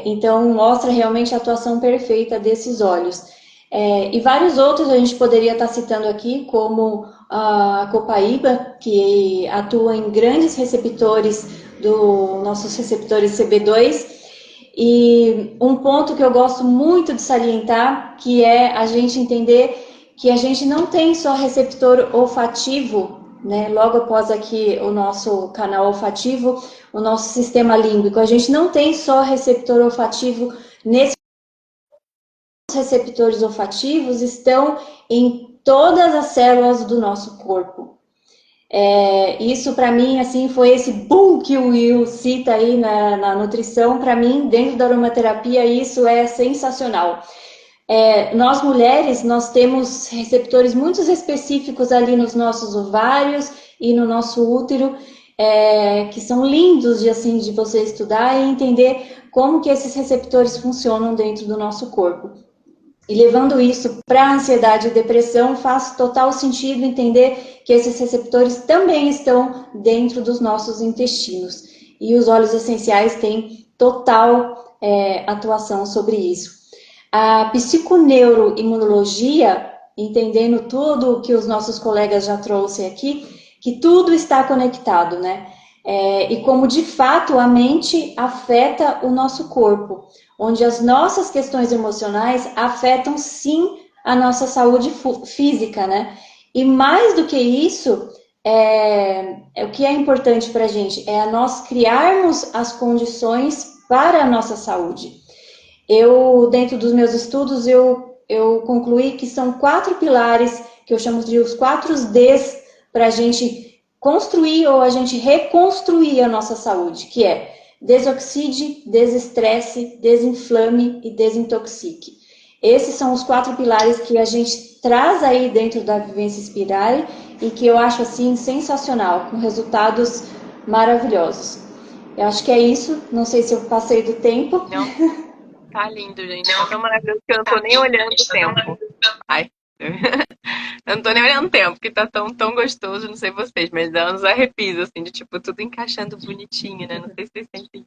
Então, mostra realmente a atuação perfeita desses óleos. E vários outros a gente poderia estar citando aqui, como a copaíba, que atua em grandes receptores nossos receptores CB2. E um ponto que eu gosto muito de salientar, que é a gente entender que a gente não tem só receptor olfativo, né? Logo após aqui o nosso canal olfativo, o nosso sistema límbico, a gente não tem só receptor olfativo. Nesses receptores olfativos estão em todas as células do nosso corpo. Isso para mim assim foi esse boom que o Will cita aí na nutrição. Para mim, dentro da aromaterapia, isso é sensacional. Nós mulheres, nós temos receptores muito específicos ali nos nossos ovários e no nosso útero, que são lindos de você estudar e entender como que esses receptores funcionam dentro do nosso corpo. E levando isso para a ansiedade e depressão, faz total sentido entender que esses receptores também estão dentro dos nossos intestinos. E os óleos essenciais têm total atuação sobre isso. A psiconeuroimunologia, entendendo tudo o que os nossos colegas já trouxeram aqui, que tudo está conectado, né? E como de fato a mente afeta o nosso corpo, onde as nossas questões emocionais afetam sim a nossa saúde física, né? E mais do que isso, o que é importante para a gente é nós criarmos as condições para a nossa saúde. Dentro dos meus estudos, eu concluí que são 4 pilares, que eu chamo de os 4 Ds, para a gente construir ou a gente reconstruir a nossa saúde, que é desoxide, desestresse, desinflame e desintoxique. Esses são os 4 pilares que a gente traz aí dentro da Vivência Spirale e que eu acho assim sensacional, com resultados maravilhosos. Eu acho que é isso, não sei se eu passei do tempo. Não. Tá lindo, gente. Tá tão maravilhoso que eu não tô nem olhando o tempo. Ai. Eu não tô nem olhando o tempo, porque tá tão gostoso, não sei vocês, mas dá uns arrepios, assim, de tipo, tudo encaixando bonitinho, né? Não sei se vocês sentem.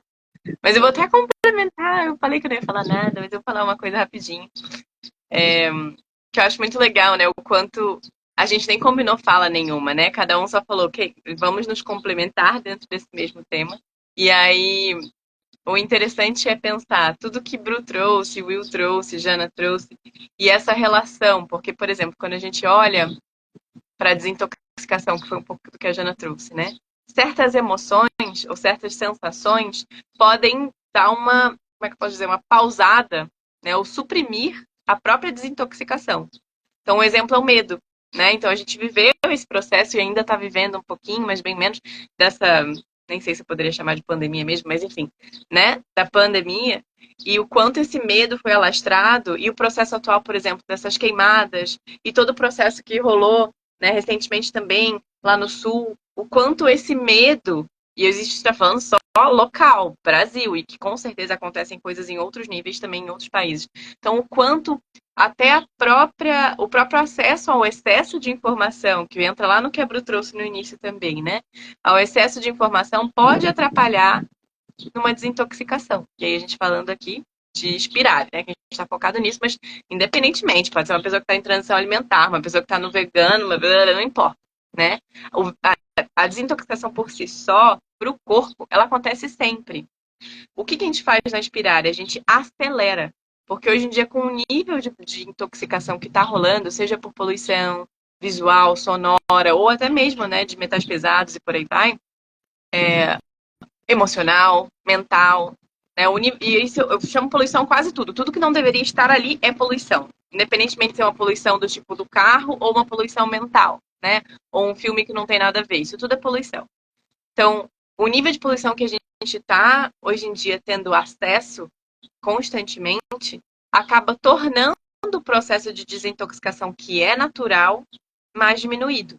Mas eu vou até complementar, eu falei que eu não ia falar nada, mas eu vou falar uma coisa rapidinho. Que eu acho muito legal, né? O quanto a gente nem combinou fala nenhuma, né? Cada um só falou, ok, vamos nos complementar dentro desse mesmo tema. E aí, o interessante é pensar tudo que Bru trouxe, Will trouxe, Jana trouxe, e essa relação, porque, por exemplo, quando a gente olha para a desintoxicação, que foi um pouco do que a Jana trouxe, né? Certas emoções ou certas sensações podem dar uma, como é que eu posso dizer, uma pausada, né? Ou suprimir a própria desintoxicação. Então, um exemplo é o medo, né? Então, a gente viveu esse processo e ainda está vivendo um pouquinho, mas bem menos, dessa, nem sei se eu poderia chamar de pandemia mesmo, mas enfim, né? Da pandemia, e o quanto esse medo foi alastrado, e o processo atual, por exemplo, dessas queimadas, e todo o processo que rolou, né, recentemente também, lá no Sul, o quanto esse medo, e a gente está falando só local, Brasil, e que com certeza acontecem coisas em outros níveis também em outros países. Então, o quanto até o próprio acesso ao excesso de informação, que entra lá no que a Bru trouxe no início também, né? Ao excesso de informação pode atrapalhar numa desintoxicação. E aí a gente falando aqui de espiral, né? Que a gente está focado nisso, mas independentemente, pode ser uma pessoa que está em transição alimentar, uma pessoa que está no vegano, não importa, né? A desintoxicação por si só, para o corpo, ela acontece sempre. O que a gente faz na espiral? A gente acelera. Porque hoje em dia, com o nível de intoxicação que está rolando, seja por poluição visual, sonora, ou até mesmo, né, de metais pesados e por aí vai, emocional, mental, né, e isso eu chamo poluição quase tudo. Tudo que não deveria estar ali é poluição. Independentemente de ser uma poluição do tipo do carro ou uma poluição mental, né? Ou um filme que não tem nada a ver. Isso tudo é poluição. Então, o nível de poluição que a gente está hoje em dia tendo acesso constantemente acaba tornando o processo de desintoxicação, que é natural, mais diminuído.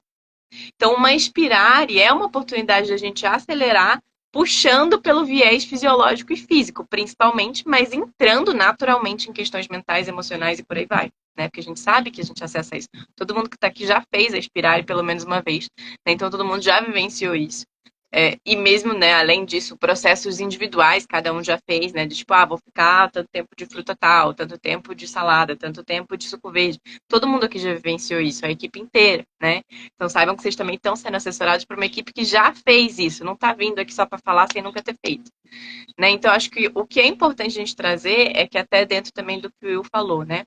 Então, uma Inspirare é uma oportunidade de a gente acelerar, puxando pelo viés fisiológico e físico, principalmente, mas entrando naturalmente em questões mentais, emocionais e por aí vai. Né? Porque a gente sabe que a gente acessa isso. Todo mundo que está aqui já fez a Inspirare pelo menos uma vez. Né? Então, todo mundo já vivenciou isso. E mesmo, né, além disso, processos individuais, cada um já fez, né? De tipo, vou ficar tanto tempo de fruta tal, tanto tempo de salada, tanto tempo de suco verde. Todo mundo aqui já vivenciou isso, a equipe inteira, né? Então saibam que vocês também estão sendo assessorados por uma equipe que já fez isso, não está vindo aqui só para falar sem nunca ter feito. Né? Então, acho que o que é importante a gente trazer é que até dentro também do que o Will falou, né?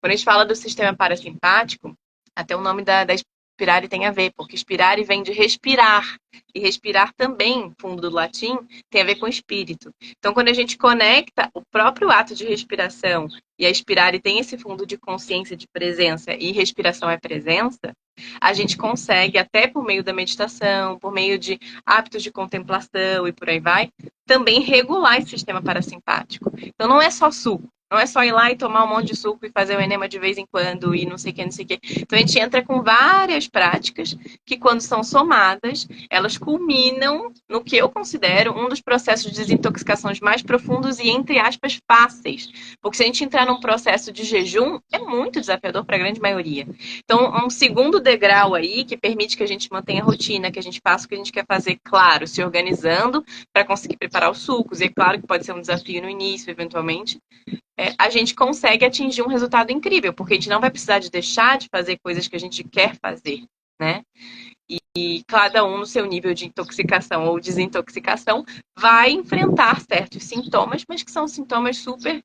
Quando a gente fala do sistema parasimpático, até o nome da Inspirare tem a ver, porque Inspirare vem de respirar, e respirar também, fundo do latim, tem a ver com espírito. Então, quando a gente conecta o próprio ato de respiração e a Inspirare tem esse fundo de consciência de presença e respiração é presença, a gente consegue, até por meio da meditação, por meio de hábitos de contemplação e por aí vai, também regular esse sistema parasimpático. Então não é só suco. Não é só ir lá e tomar um monte de suco e fazer o enema de vez em quando e não sei o que, não sei o que. Então a gente entra com várias práticas que, quando são somadas, elas culminam no que eu considero um dos processos de desintoxicações mais profundos e, entre aspas, fáceis. Porque se a gente entrar num processo de jejum, é muito desafiador para a grande maioria. Então, um segundo degrau aí que permite que a gente mantenha a rotina, que a gente faça o que a gente quer fazer, claro, se organizando para conseguir preparar os sucos. E é claro que pode ser um desafio no início, eventualmente, a gente consegue atingir um resultado incrível, porque a gente não vai precisar de deixar de fazer coisas que a gente quer fazer, né? E cada um no seu nível de intoxicação ou desintoxicação vai enfrentar certos sintomas, mas que são sintomas super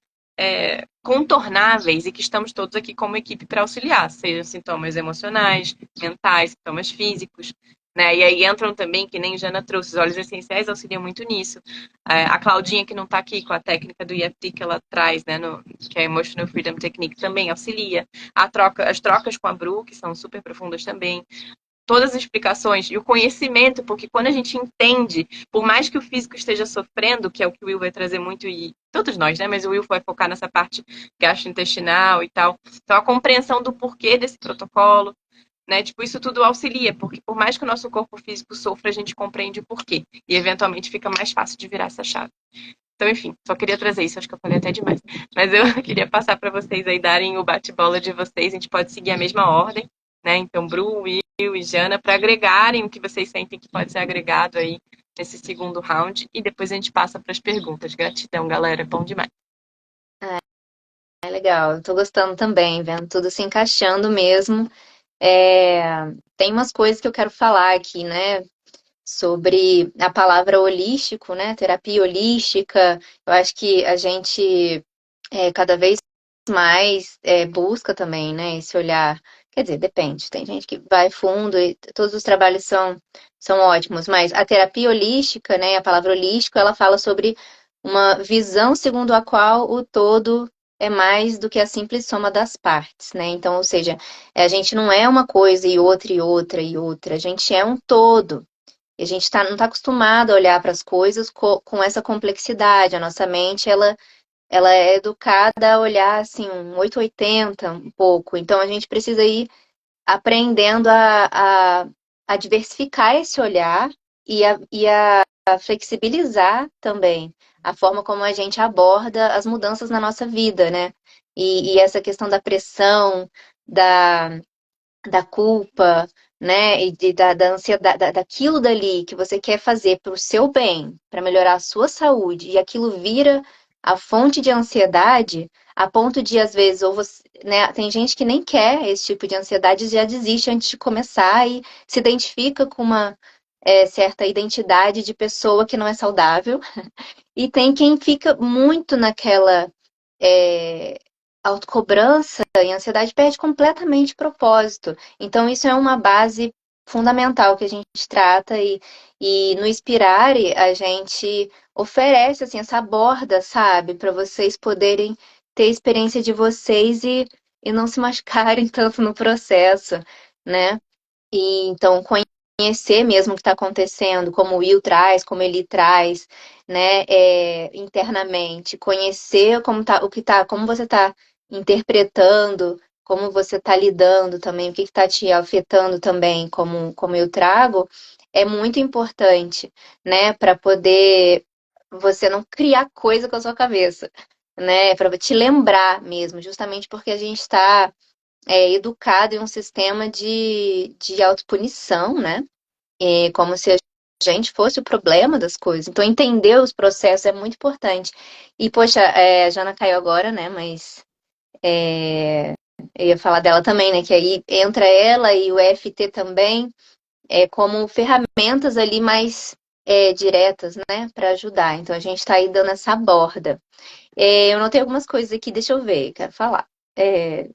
contornáveis e que estamos todos aqui como equipe para auxiliar, sejam sintomas emocionais, mentais, sintomas físicos, né? E aí entram também, que nem Jana trouxe, os óleos essenciais auxiliam muito nisso. A Claudinha, que não está aqui, com a técnica do EFT que ela traz, né, que é a Emotional Freedom Technique, também auxilia. As trocas com a Bru, que são super profundas também, todas as explicações e o conhecimento, porque quando a gente entende, por mais que o físico esteja sofrendo, que é o que o Will vai trazer muito, e todos nós, né? Mas o Will vai focar nessa parte gastrointestinal e tal. Então, a compreensão do porquê desse protocolo, né? Tipo, isso tudo auxilia, porque por mais que o nosso corpo físico sofra, a gente compreende o porquê. E, eventualmente, fica mais fácil de virar essa chave. Então, enfim, só queria trazer isso, acho que eu falei até demais. Mas eu queria passar para vocês aí darem o bate-bola de vocês, a gente pode seguir a mesma ordem, né? Então, Bru, Will e Jana, para agregarem o que vocês sentem que pode ser agregado aí nesse segundo round, e depois a gente passa para as perguntas. Gratidão, galera, bom demais. É legal, eu tô gostando também, vendo tudo se encaixando mesmo. É, tem umas coisas que eu quero falar aqui, né? sobre a palavra holístico, né? Terapia holística. Eu acho que a gente cada vez mais busca também, né? Esse olhar. Quer dizer, depende. Tem gente que vai fundo e todos os trabalhos são ótimos, mas a terapia holística, né? A palavra holístico, ela fala sobre uma visão segundo a qual o todo é mais do que a simples soma das partes, né? Então, ou seja, a gente não é uma coisa e outra e outra e outra, a gente é um todo. E a gente não está acostumado a olhar para as coisas com essa complexidade. A nossa mente, ela é educada a olhar assim, um 880 um pouco. Então, a gente precisa ir aprendendo a diversificar esse olhar a flexibilizar também a forma como a gente aborda as mudanças na nossa vida, né? E essa questão da pressão, da, da culpa, né? Da ansiedade, daquilo dali que você quer fazer para o seu bem, para melhorar a sua saúde, e aquilo vira a fonte de ansiedade, a ponto de, às vezes, ou você, né, tem gente que nem quer esse tipo de ansiedade e já desiste antes de começar e se identifica com uma certa identidade de pessoa que não é saudável. E tem quem fica muito naquela é, autocobrança e a ansiedade perde completamente o propósito. Então, isso é uma base fundamental que a gente trata e no Inspirare a gente oferece assim, essa borda, sabe, para vocês poderem ter a experiência de vocês e não se machucarem tanto no processo, né? E então conhecer mesmo o que está acontecendo, como o Will traz, como ele traz, né, internamente, conhecer como tá, o que tá, como você está interpretando, como você está lidando também, o que está te afetando também, como eu trago, é muito importante, né, para poder você não criar coisa com a sua cabeça, né, para te lembrar mesmo, justamente porque a gente está educado em um sistema de autopunição, né? Como se a gente fosse o problema das coisas. Então, entender os processos é muito importante. E, poxa, a Jana caiu agora, né? Mas eu ia falar dela também, né? Que aí entra ela e o FT também, como ferramentas ali mais diretas, né? Para ajudar. Então, a gente está aí dando essa borda. Eu notei algumas coisas aqui, deixa eu ver, quero falar. É,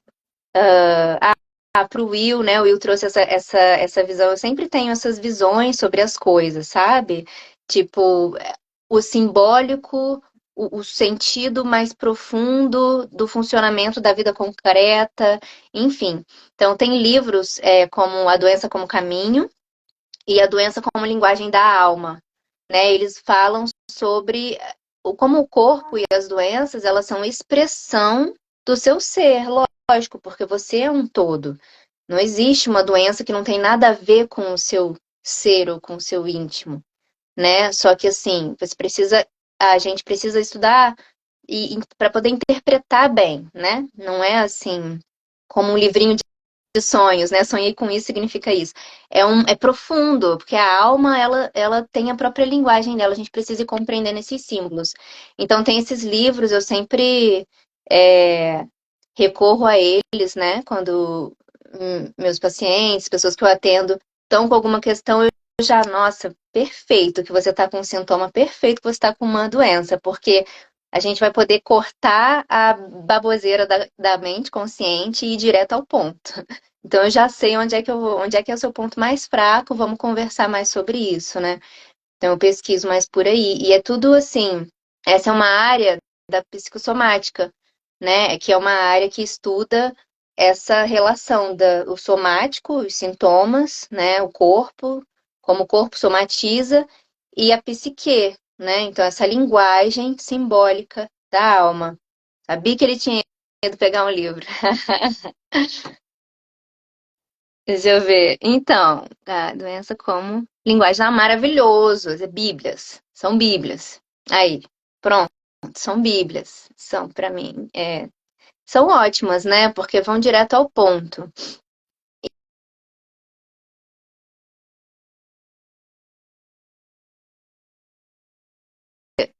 para o Will, né? O Will trouxe essa visão. Eu sempre tenho essas visões sobre as coisas, sabe? Tipo, o simbólico, o sentido mais profundo do funcionamento da vida concreta, enfim. Então, tem livros como A Doença como Caminho e A Doença como Linguagem da Alma, né? Eles falam sobre como o corpo e as doenças, elas são expressão do seu ser, lógico, porque você é um todo. Não existe uma doença que não tem nada a ver com o seu ser ou com o seu íntimo, né? Só que assim, a gente precisa estudar para poder interpretar bem, né? Não é assim como um livrinho de sonhos, né? Sonhei com isso significa isso. É profundo, porque a alma ela tem a própria linguagem dela. A gente precisa ir compreendendo esses símbolos. Então tem esses livros, eu sempre é, recorro a eles, né? Quando meus pacientes, pessoas que eu atendo, estão com alguma questão, eu já, nossa, perfeito que você está com um sintoma, perfeito que você está com uma doença, porque a gente vai poder cortar a baboseira da mente consciente e ir direto ao ponto. Então eu já sei onde é que onde é que é o seu ponto mais fraco, vamos conversar mais sobre isso, né? Então eu pesquiso mais por aí. E é tudo assim, essa é uma área da psicossomática, né? Que é uma área que estuda essa relação do somático, os sintomas, né? O corpo, como o corpo somatiza, e a psique, né? Então, essa linguagem simbólica da alma. Sabia que ele tinha ido pegar um livro. Deixa eu ver. Então, a doença como linguagem maravilhoso, é Bíblias. São Bíblias. Aí, pronto, são Bíblias. São, para mim, são ótimas, né? Porque vão direto ao ponto.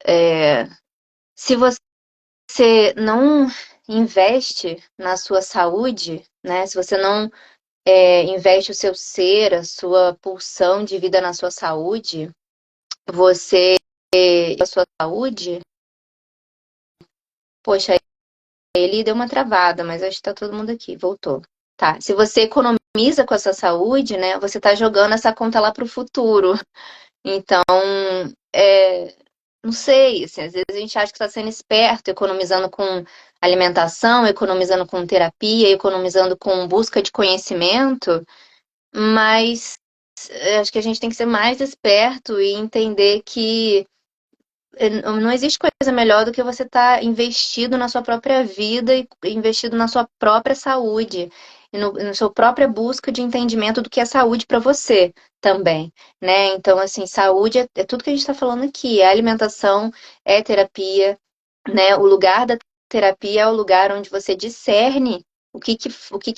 É, se você não investe na sua saúde, né? Se você não investe o seu ser, a sua pulsão de vida na sua saúde, você, a sua saúde, poxa, ele deu uma travada, mas acho que tá todo mundo aqui, voltou. Tá, se você economiza com a sua saúde, né, você tá jogando essa conta lá pro futuro. Então, não sei, assim, às vezes a gente acha que está sendo esperto, economizando com alimentação, economizando com terapia, economizando com busca de conhecimento, mas acho que a gente tem que ser mais esperto e entender que não existe coisa melhor do que você estar investido na sua própria vida e investido na sua própria saúde e na sua própria busca de entendimento do que é saúde para você também, né? Então, assim, saúde é tudo que a gente está falando aqui, é alimentação, é terapia, né? O lugar da terapia é o lugar onde você discerne o que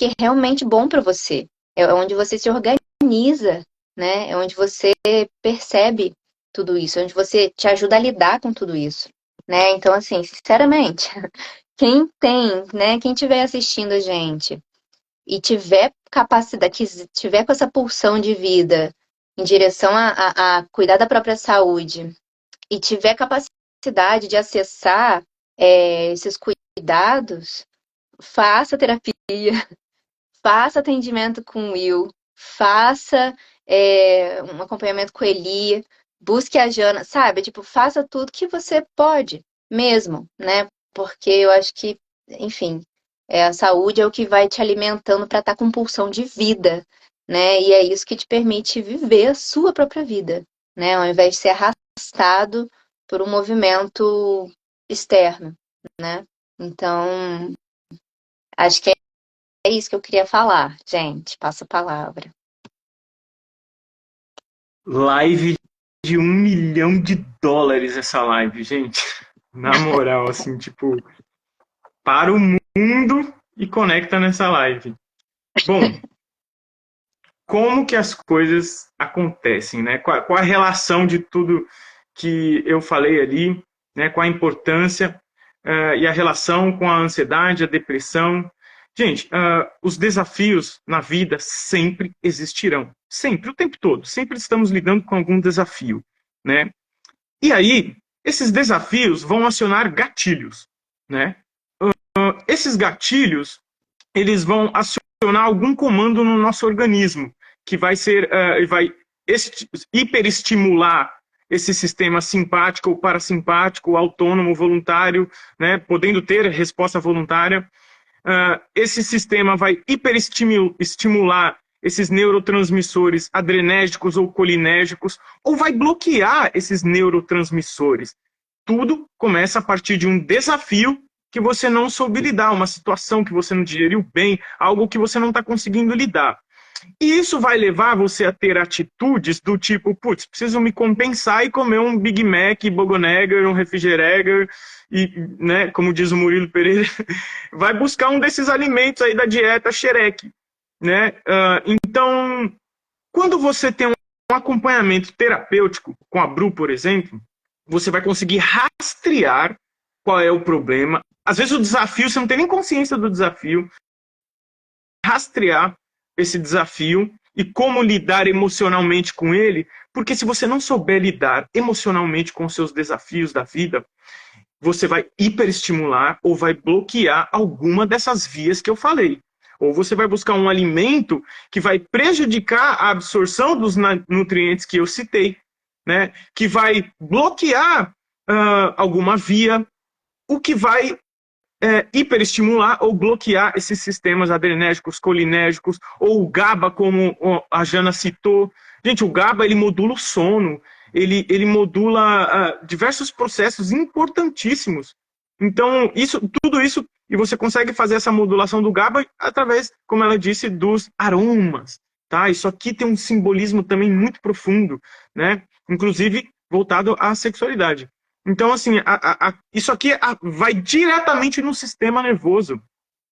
é realmente bom para você, é onde você se organiza, né? É onde você percebe tudo isso, onde você te ajuda a lidar com tudo isso, né? Então, assim, sinceramente, quem tem, né, quem estiver assistindo a gente e tiver capacidade, que tiver com essa pulsão de vida em direção a cuidar da própria saúde e tiver capacidade de acessar esses cuidados, faça terapia, faça atendimento com o Will, faça um acompanhamento com a Eli, busque a Jana, sabe? Tipo, faça tudo que você pode mesmo, né? Porque eu acho que, enfim, a saúde é o que vai te alimentando para estar com pulsão de vida, né? E é isso que te permite viver a sua própria vida, né? Ao invés de ser arrastado por um movimento externo, né? Então, acho que é isso que eu queria falar, gente. Passa a palavra. Live de US$ 1 milhão essa live, gente. Na moral, assim, tipo, para o mundo e conecta nessa live. Bom, como que as coisas acontecem, né? Qual a relação de tudo que eu falei ali, né? Qual a importância e a relação com a ansiedade, a depressão. Gente, os desafios na vida sempre existirão. Sempre, o tempo todo. Sempre estamos lidando com algum desafio, né? E aí, esses desafios vão acionar gatilhos, né? Esses gatilhos, eles vão acionar algum comando no nosso organismo, que vai hiperestimular esse sistema simpático ou parasimpático, autônomo, voluntário, né, podendo ter resposta voluntária. Esse sistema vai hiperestimular esses neurotransmissores adrenérgicos ou colinérgicos, ou vai bloquear esses neurotransmissores. Tudo começa a partir de um desafio que você não soube lidar, uma situação que você não digeriu bem, algo que você não está conseguindo lidar. E isso vai levar você a ter atitudes do tipo, putz, preciso me compensar e comer um Big Mac, Bogonegger, um refrigeregger, e, né, como diz o Murilo Pereira, vai buscar um desses alimentos aí da dieta xereque, né? Então, quando você tem um acompanhamento terapêutico com a Bru, por exemplo, você vai conseguir rastrear qual é o problema. Às vezes o desafio, você não tem nem consciência do desafio, rastrear esse desafio e como lidar emocionalmente com ele, porque se você não souber lidar emocionalmente com os seus desafios da vida, você vai hiperestimular ou vai bloquear alguma dessas vias que eu falei. Ou você vai buscar um alimento que vai prejudicar a absorção dos nutrientes que eu citei, né? Que vai bloquear alguma via, o que vai hiperestimular ou bloquear esses sistemas adrenérgicos, colinérgicos, ou o GABA, como a Jana citou. Gente, o GABA, ele modula o sono, ele modula diversos processos importantíssimos. Então, tudo isso, e você consegue fazer essa modulação do GABA através, como ela disse, dos aromas. Tá? Isso aqui tem um simbolismo também muito profundo, né? Inclusive voltado à sexualidade. Então, assim, isso aqui vai diretamente no sistema nervoso,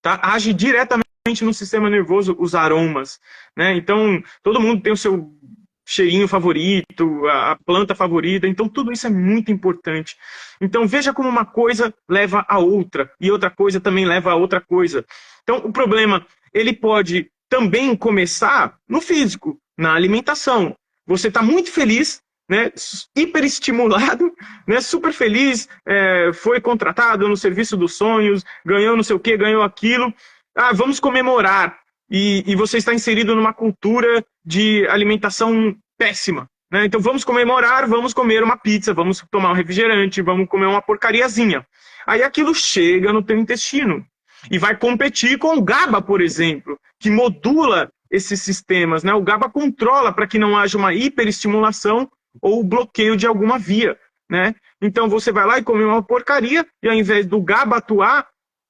tá? Age diretamente no sistema nervoso os aromas, né? Então, todo mundo tem o seu cheirinho favorito, a planta favorita, então tudo isso é muito importante. Então, veja como uma coisa leva a outra, e outra coisa também leva a outra coisa. Então, o problema, ele pode também começar no físico, na alimentação. Você está muito feliz, né, hiperestimulado, né, super feliz, foi contratado no serviço dos sonhos, ganhou não sei o que, ganhou aquilo. Ah, vamos comemorar. E você está inserido numa cultura de alimentação péssima. Né? Então vamos comemorar, vamos comer uma pizza, vamos tomar um refrigerante, vamos comer uma porcariazinha. Aí aquilo chega no teu intestino e vai competir com o GABA, por exemplo, que modula esses sistemas. Né? O GABA controla para que não haja uma hiperestimulação ou bloqueio de alguma via. Né? Então você vai lá e come uma porcaria e ao invés do GABA atuar,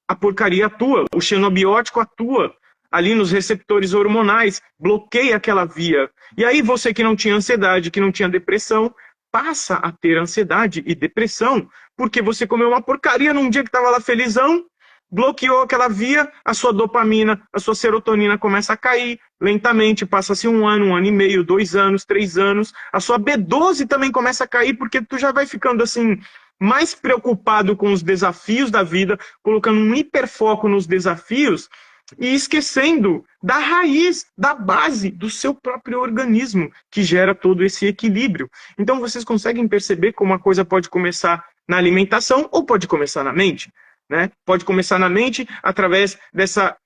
a porcaria atua, o xenobiótico atua ali nos receptores hormonais, bloqueia aquela via. E aí você que não tinha ansiedade, que não tinha depressão, passa a ter ansiedade e depressão, porque você comeu uma porcaria num dia que estava lá felizão, bloqueou aquela via, a sua dopamina, a sua serotonina começa a cair lentamente, passa-se 1 ano, 1 ano e meio, 2 anos, 3 anos, a sua B12 também começa a cair, porque tu já vai ficando assim, mais preocupado com os desafios da vida, colocando um hiperfoco nos desafios, e esquecendo da raiz, da base do seu próprio organismo, que gera todo esse equilíbrio. Então vocês conseguem perceber como a coisa pode começar na alimentação ou pode começar na mente? Né? Pode começar na mente através dessa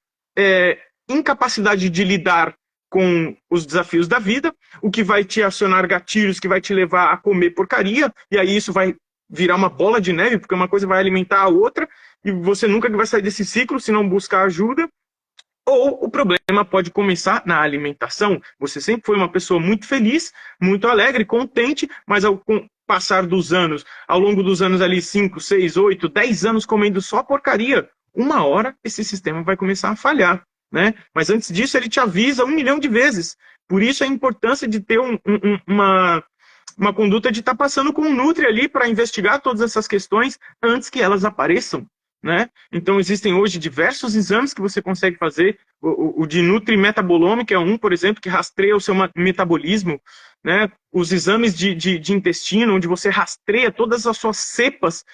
incapacidade de lidar com os desafios da vida, o que vai te acionar gatilhos, que vai te levar a comer porcaria, e aí isso vai virar uma bola de neve, porque uma coisa vai alimentar a outra, e você nunca vai sair desse ciclo se não buscar ajuda. Ou o problema pode começar na alimentação. Você sempre foi uma pessoa muito feliz, muito alegre, contente, mas ao passar dos anos, ao longo dos anos ali, 5, 6, 8, 10 anos comendo só porcaria, uma hora esse sistema vai começar a falhar. Né? Mas antes disso ele te avisa 1 milhão de vezes. Por isso a importância de ter uma conduta de estar passando com um Nutri ali para investigar todas essas questões antes que elas apareçam. Né? Então existem hoje diversos exames que você consegue fazer, o de nutrimetabolômica é um, por exemplo, que rastreia o seu metabolismo, né? Os exames de intestino, onde você rastreia todas as suas cepas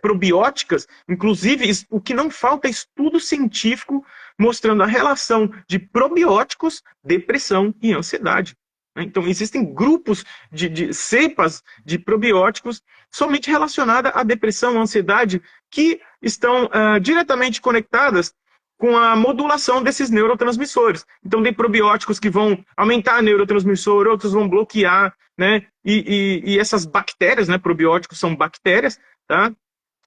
probióticas, inclusive o que não falta é estudo científico mostrando a relação de probióticos, depressão e ansiedade. Então, existem grupos de cepas de probióticos somente relacionadas à depressão, à ansiedade, que estão diretamente conectadas com a modulação desses neurotransmissores. Então, tem probióticos que vão aumentar o neurotransmissor, outros vão bloquear, né? E essas bactérias, né? Probióticos são bactérias, tá?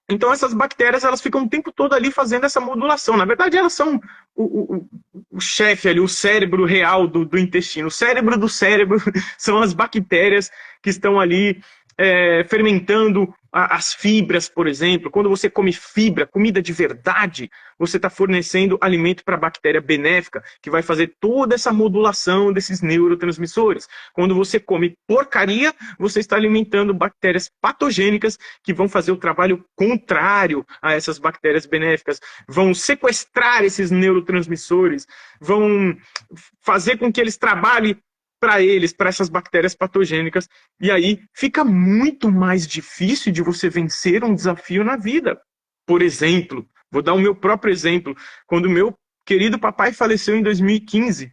Então, essas bactérias, elas ficam o tempo todo ali fazendo essa modulação. Na verdade, elas são o chefe ali, o cérebro real do intestino. O cérebro do cérebro são as bactérias que estão ali fermentando as fibras, por exemplo. Quando você come fibra, comida de verdade, você está fornecendo alimento para a bactéria benéfica, que vai fazer toda essa modulação desses neurotransmissores. Quando você come porcaria, você está alimentando bactérias patogênicas que vão fazer o trabalho contrário a essas bactérias benéficas, vão sequestrar esses neurotransmissores, vão fazer com que eles trabalhem para essas bactérias patogênicas, e aí fica muito mais difícil de você vencer um desafio na vida. Por exemplo, vou dar o meu próprio exemplo, quando meu querido papai faleceu em 2015,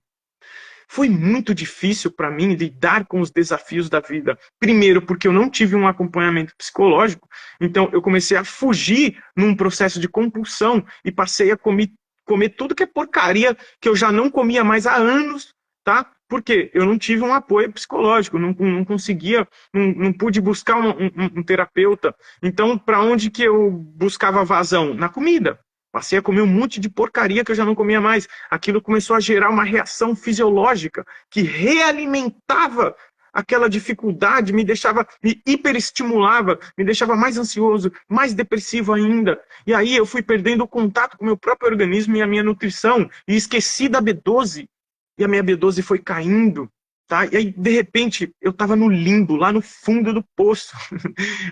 foi muito difícil para mim lidar com os desafios da vida. Primeiro, porque eu não tive um acompanhamento psicológico, então eu comecei a fugir num processo de compulsão e passei a comer tudo que é porcaria que eu já não comia mais há anos, tá? Porque eu não tive um apoio psicológico, não conseguia, não pude buscar um terapeuta. Então, para onde que eu buscava vazão? Na comida. Passei a comer um monte de porcaria que eu já não comia mais. Aquilo começou a gerar uma reação fisiológica que realimentava aquela dificuldade, me hiperestimulava, me deixava mais ansioso, mais depressivo ainda. E aí eu fui perdendo o contato com o meu próprio organismo e a minha nutrição, e esqueci da B12. E a minha B12 foi caindo, tá? E aí, de repente, eu estava no limbo, lá no fundo do poço.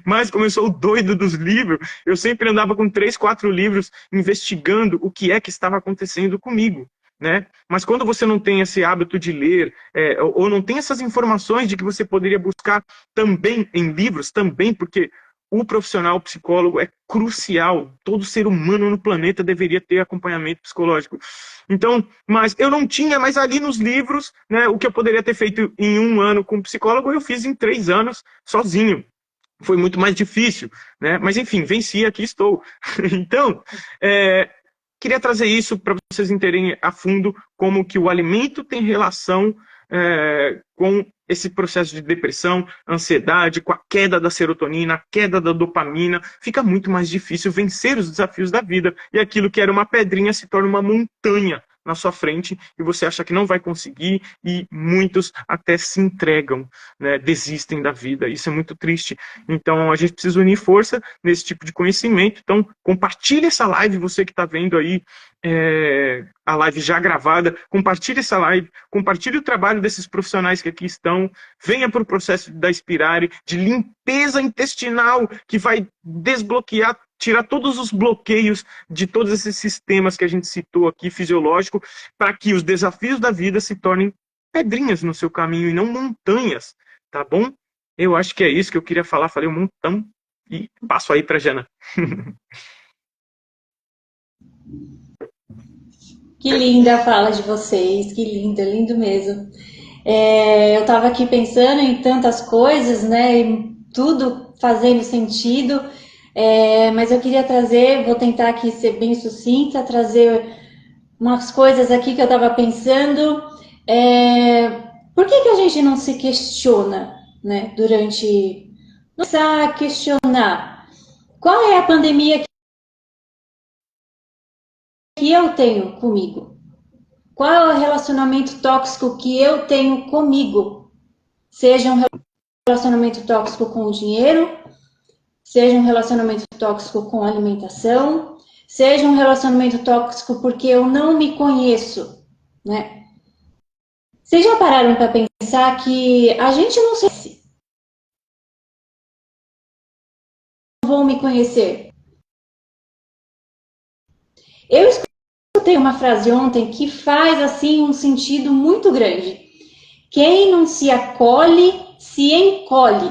Mas como eu sou o doido dos livros, eu sempre andava com 3, 4 livros investigando o que é que estava acontecendo comigo, né? Mas quando você não tem esse hábito de ler, ou não tem essas informações de que você poderia buscar também em livros, também, porque o profissional o psicólogo é crucial. Todo ser humano no planeta deveria ter acompanhamento psicológico. Então, mas eu não tinha, mas ali nos livros, né, o que eu poderia ter feito em 1 ano com um psicólogo, eu fiz em 3 anos sozinho. Foi muito mais difícil, né? Mas enfim, venci, aqui estou. Então, queria trazer isso para vocês entenderem a fundo como que o alimento tem relação com esse processo de depressão, ansiedade, com a queda da serotonina, a queda da dopamina. Fica muito mais difícil vencer os desafios da vida. E aquilo que era uma pedrinha se torna uma montanha na sua frente e você acha que não vai conseguir e muitos até se entregam, né, desistem da vida. Isso é muito triste. Então a gente precisa unir força nesse tipo de conhecimento. Então compartilhe essa live, você que está vendo aí a live já gravada, compartilhe essa live, compartilhe o trabalho desses profissionais que aqui estão, venha para o processo da Inspirare, de limpeza intestinal, que vai desbloquear, tirar todos os bloqueios de todos esses sistemas que a gente citou aqui, fisiológico, para que os desafios da vida se tornem pedrinhas no seu caminho e não montanhas, tá bom? Eu acho que é isso que eu queria falar, falei um montão e passo aí para a Jana. Que linda a fala de vocês, que linda, lindo mesmo. Eu estava aqui pensando em tantas coisas, né, e tudo fazendo sentido, mas eu queria trazer, vou tentar aqui ser bem sucinta, trazer umas coisas aqui que eu estava pensando. Por que a gente não se questiona, né, durante... Não precisa questionar. Qual é a pandemia que eu tenho comigo? Qual é o relacionamento tóxico que eu tenho comigo? Seja um relacionamento tóxico com o dinheiro, seja um relacionamento tóxico com a alimentação, seja um relacionamento tóxico porque eu não me conheço, né? Vocês já pararam para pensar que a gente não sei se vou me conhecer? Eu escutei uma frase ontem que faz assim um sentido muito grande. Quem não se acolhe, se encolhe.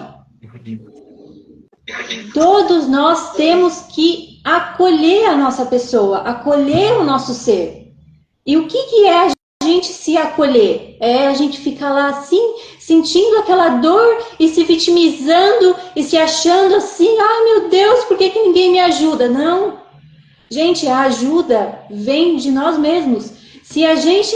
Todos nós temos que acolher a nossa pessoa, acolher o nosso ser. E o que é a gente se acolher? É a gente ficar lá assim, sentindo aquela dor e se vitimizando e se achando assim, ai meu Deus, por que ninguém me ajuda? Não. Gente, a ajuda vem de nós mesmos. Se a gente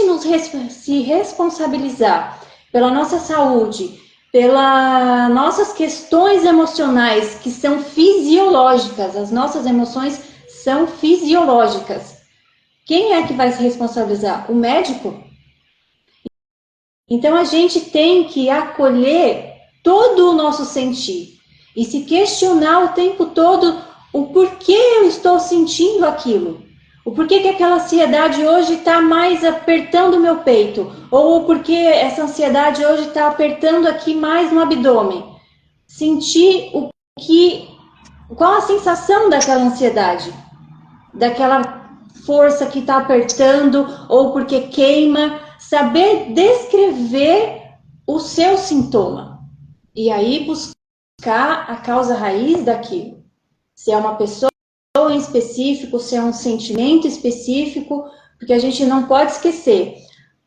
se responsabilizar pela nossa saúde, pelas nossas questões emocionais, que são fisiológicas, as nossas emoções são fisiológicas. Quem é que vai se responsabilizar? O médico? Então a gente tem que acolher todo o nosso sentir e se questionar o tempo todo o porquê eu estou sentindo aquilo. O porquê que aquela ansiedade hoje está mais apertando o meu peito. Ou o porquê essa ansiedade hoje está apertando aqui mais no abdômen. Sentir qual a sensação daquela ansiedade. Daquela força que está apertando ou porque queima. Saber descrever o seu sintoma. E aí buscar a causa raiz daquilo. Se é uma pessoa em específico, se é um sentimento específico, porque a gente não pode esquecer,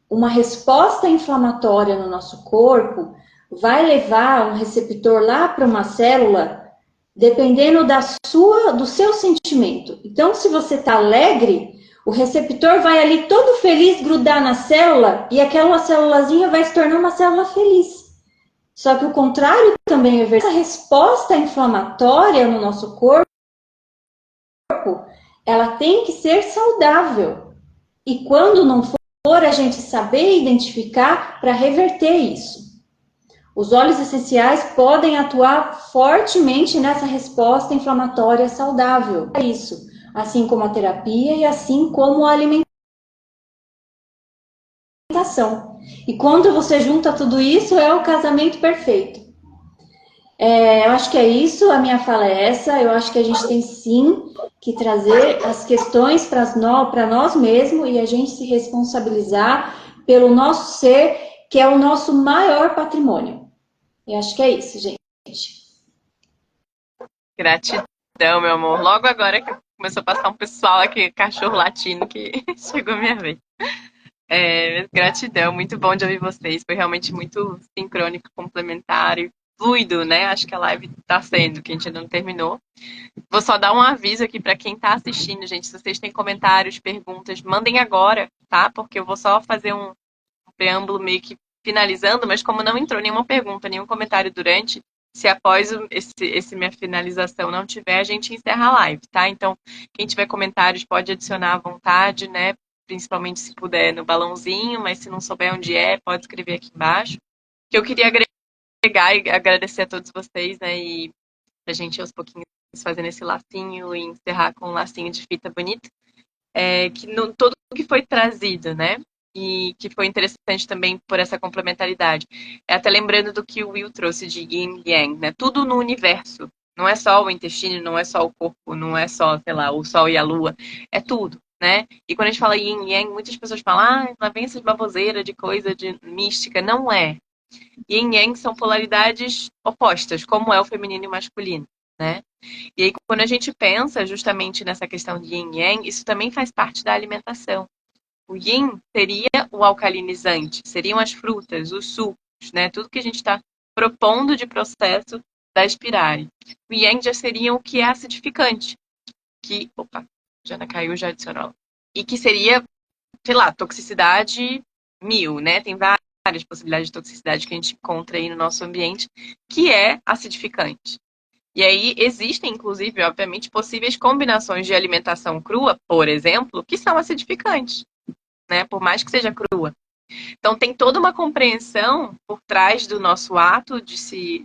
uma resposta inflamatória no nosso corpo vai levar um receptor lá para uma célula, dependendo do seu sentimento. Então, se você está alegre, o receptor vai ali todo feliz grudar na célula e aquela célulazinha vai se tornar uma célula feliz. Só que o contrário também é verdade. Essa resposta inflamatória no nosso corpo, ela tem que ser saudável. E quando não for, a gente saber identificar para reverter isso. Os óleos essenciais podem atuar fortemente nessa resposta inflamatória saudável. É isso, assim como a terapia e assim como a alimentação. E quando você junta tudo isso, é o casamento perfeito. Eu acho que é isso, a minha fala é essa. Eu acho que a gente tem sim que trazer as questões para nós mesmos e a gente se responsabilizar pelo nosso ser, que é o nosso maior patrimônio. Eu acho que é isso, gente. Gratidão, meu amor. Logo agora que começou a passar um pessoal aqui, cachorro latino, que chegou a minha vez. Gratidão, muito bom de ouvir vocês. Foi realmente muito sincrônico, complementar e fluido, né? Acho que a live tá sendo, que a gente ainda não terminou. Vou só dar um aviso aqui para quem tá assistindo, gente. Se vocês têm comentários, perguntas, mandem agora, tá? Porque eu vou só fazer um preâmbulo meio que finalizando, mas como não entrou nenhuma pergunta, nenhum comentário durante, se após esse minha finalização não tiver, a gente encerra a live, tá? Então, quem tiver comentários pode adicionar à vontade, né? Principalmente se puder no balãozinho, mas se não souber onde é, pode escrever aqui embaixo. Que eu queria agregar e agradecer a todos vocês, né? E a gente aos pouquinhos fazendo esse lacinho e encerrar com um lacinho de fita bonito, que todo o que foi trazido, né? E que foi interessante também por essa complementaridade. Até lembrando do que o Will trouxe de Yin e Yang, né? Tudo no universo. Não é só o intestino, não é só o corpo, não é só, sei lá, o sol e a lua. É tudo, né? E quando a gente fala Yin e Yang, muitas pessoas falam, lá vem essas baboseiras de coisa de mística. Não é. Yin e Yang são polaridades opostas, como é o feminino e o masculino, né? E aí, quando a gente pensa justamente nessa questão de Yin e Yang, isso também faz parte da alimentação. O Yin seria o alcalinizante, seriam as frutas, os sucos, né? Tudo que a gente está propondo de processo da espirale. O Yang já seria o que é acidificante, que, opa, Jana caiu, já adicionou. E que seria, sei lá, toxicidade 1000, né? Tem várias possibilidades de toxicidade que a gente encontra aí no nosso ambiente, que é acidificante. E aí existem, inclusive, obviamente, possíveis combinações de alimentação crua, por exemplo, que são acidificantes, né? Por mais que seja crua. Então tem toda uma compreensão por trás do nosso ato de se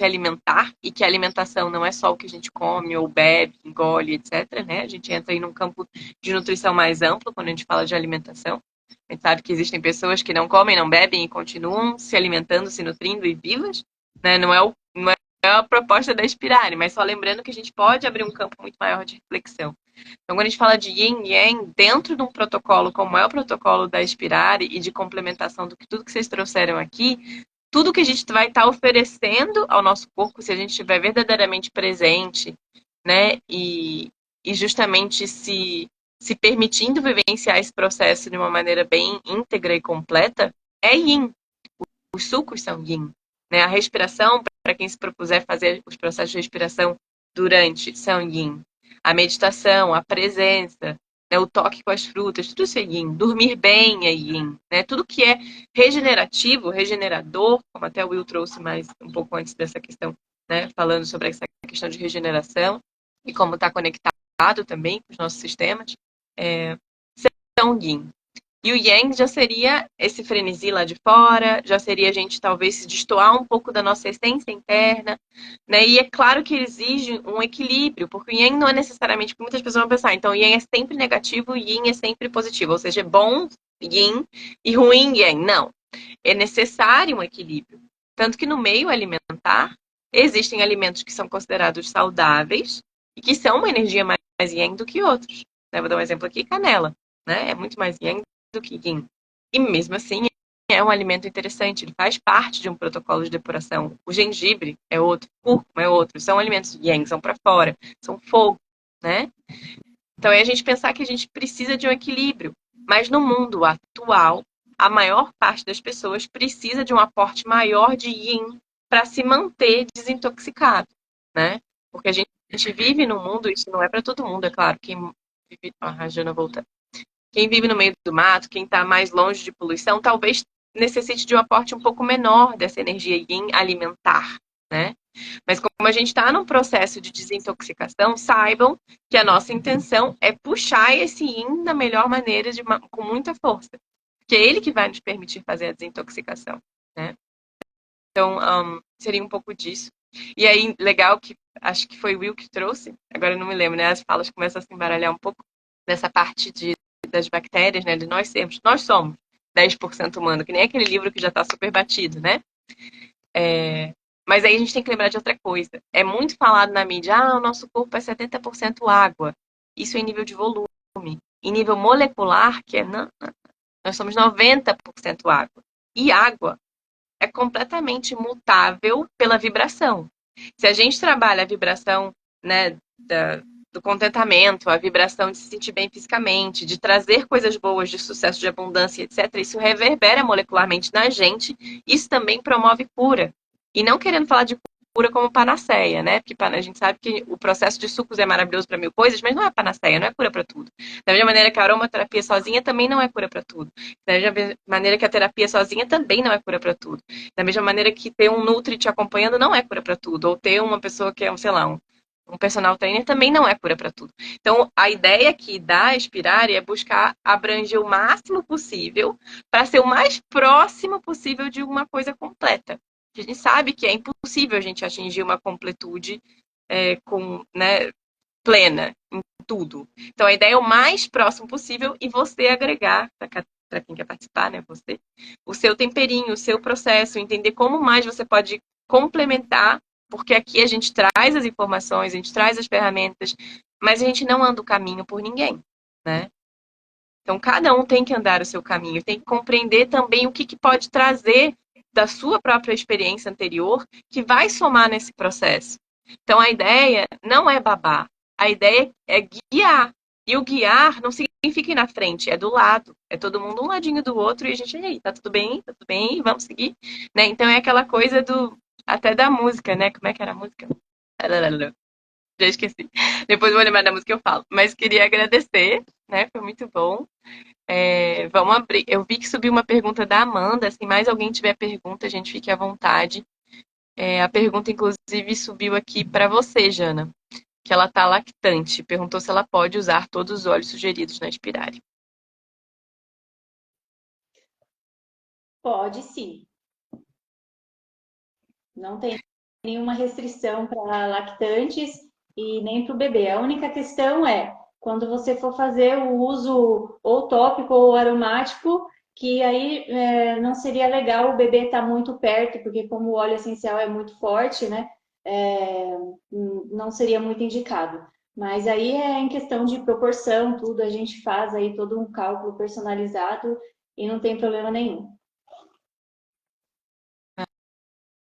alimentar, e que a alimentação não é só o que a gente come ou bebe, engole, etc, né? A gente entra aí num campo de nutrição mais amplo quando a gente fala de alimentação. A gente sabe que existem pessoas que não comem, não bebem e continuam se alimentando, se nutrindo e vivas, né? Não é a proposta da Inspirare, mas só lembrando que a gente pode abrir um campo muito maior de reflexão. Então, quando a gente fala de Yin e Yang, dentro de um protocolo como é o protocolo da Inspirare e de complementação do que tudo que vocês trouxeram aqui, tudo que a gente vai estar oferecendo ao nosso corpo, se a gente estiver verdadeiramente presente, né, e justamente se permitindo vivenciar esse processo de uma maneira bem íntegra e completa, é Yin. Os sucos são Yin. Né? A respiração, para quem se propuser fazer os processos de respiração durante, são Yin. A meditação, a presença, né, o toque com as frutas, tudo isso é Yin. Dormir bem é Yin. Né? Tudo que é regenerativo, regenerador, como até o Will trouxe mais um pouco antes dessa questão, né, falando sobre essa questão de regeneração e como está conectado também com os nossos sistemas, são Yin. E o Yang já seria esse frenesi lá de fora, já seria a gente talvez se destoar um pouco da nossa essência interna, né? E é claro que exige um equilíbrio, porque o Yang não é necessariamente, porque muitas pessoas vão pensar, então o Yang é sempre negativo, o Yin é sempre positivo, ou seja, é bom Yin e ruim Yang. Não, é necessário um equilíbrio. Tanto que no meio alimentar, existem alimentos que são considerados saudáveis e que são uma energia mais Yang do que outros. Né? Vou dar um exemplo aqui, canela. Né? É muito mais Yang do que Yin. E mesmo assim, é um alimento interessante, ele faz parte de um protocolo de depuração. O gengibre é outro, o cúrcuma é outro, são alimentos Yang, são para fora, são fogo, né? Então é a gente pensar que a gente precisa de um equilíbrio, mas no mundo atual, a maior parte das pessoas precisa de um aporte maior de Yin para se manter desintoxicado, né? Porque a gente vive no mundo, isso não é para todo mundo, é claro, quem vive... a Jana voltando. Quem vive no meio do mato, quem está mais longe de poluição, talvez necessite de um aporte um pouco menor dessa energia Yin alimentar, né? Mas como a gente está num processo de desintoxicação, saibam que a nossa intenção é puxar esse Yin da melhor maneira, com muita força. Porque é ele que vai nos permitir fazer a desintoxicação, né? Então, seria um pouco disso. E aí, legal que acho que foi o Will que trouxe, agora eu não me lembro, né? As falas começam a se embaralhar um pouco nessa parte das bactérias, né? De nós somos 10% humano, que nem aquele livro que já está super batido, né? Mas aí a gente tem que lembrar de outra coisa. É muito falado na mídia, o nosso corpo é 70% água. Isso é em nível de volume. Em nível molecular, que não, nós somos 90% água. E água é completamente mutável pela vibração. Se a gente trabalha a vibração, né, do contentamento, a vibração de se sentir bem fisicamente, de trazer coisas boas, de sucesso, de abundância, etc., isso reverbera molecularmente na gente, isso também promove cura. E não querendo falar de cura como panaceia, né? Porque a gente sabe que o processo de sucos é maravilhoso para mil coisas, mas não é panaceia, não é cura para tudo. Da mesma maneira que a aromaterapia sozinha também não é cura para tudo. Da mesma maneira que a terapia sozinha também não é cura para tudo. Da mesma maneira que ter um Nutri te acompanhando não é cura para tudo. Ou ter uma pessoa que é, sei lá, um personal trainer também não é cura para tudo. Então, a ideia aqui da Inspirare é buscar abranger o máximo possível para ser o mais próximo possível de uma coisa completa. A gente sabe que é impossível a gente atingir uma completude né, plena em tudo. Então, a ideia é o mais próximo possível e você agregar, para quem quer participar, né, você, o seu temperinho, o seu processo, entender como mais você pode complementar, porque aqui a gente traz as informações, a gente traz as ferramentas, mas a gente não anda o caminho por ninguém, né? Então, cada um tem que andar o seu caminho, tem que compreender também o que pode trazer da sua própria experiência anterior que vai somar nesse processo. Então, a ideia não é babar, a ideia é guiar. E o guiar não significa ir na frente, é do lado. É todo mundo um ladinho do outro e a gente, e aí, tá tudo bem? Tá tudo bem? Vamos seguir? Né? Então, é aquela coisa até da música, né? Como é que era a música? Já esqueci. Depois vou lembrar da música que eu falo. Mas queria agradecer, né? Foi muito bom. Vamos abrir. Eu vi que subiu uma pergunta da Amanda. Se mais alguém tiver pergunta, a gente fique à vontade. A pergunta, inclusive, subiu aqui para você, Jana, que ela está lactante. Perguntou se ela pode usar todos os óleos sugeridos na Inspirare. Pode sim. Não tem nenhuma restrição para lactantes e nem para o bebê. A única questão é quando você for fazer o uso ou tópico ou aromático, que aí não seria legal o bebê estar muito perto, porque como o óleo essencial é muito forte, né? Não seria muito indicado. Mas aí é em questão de proporção, tudo, a gente faz aí todo um cálculo personalizado e não tem problema nenhum.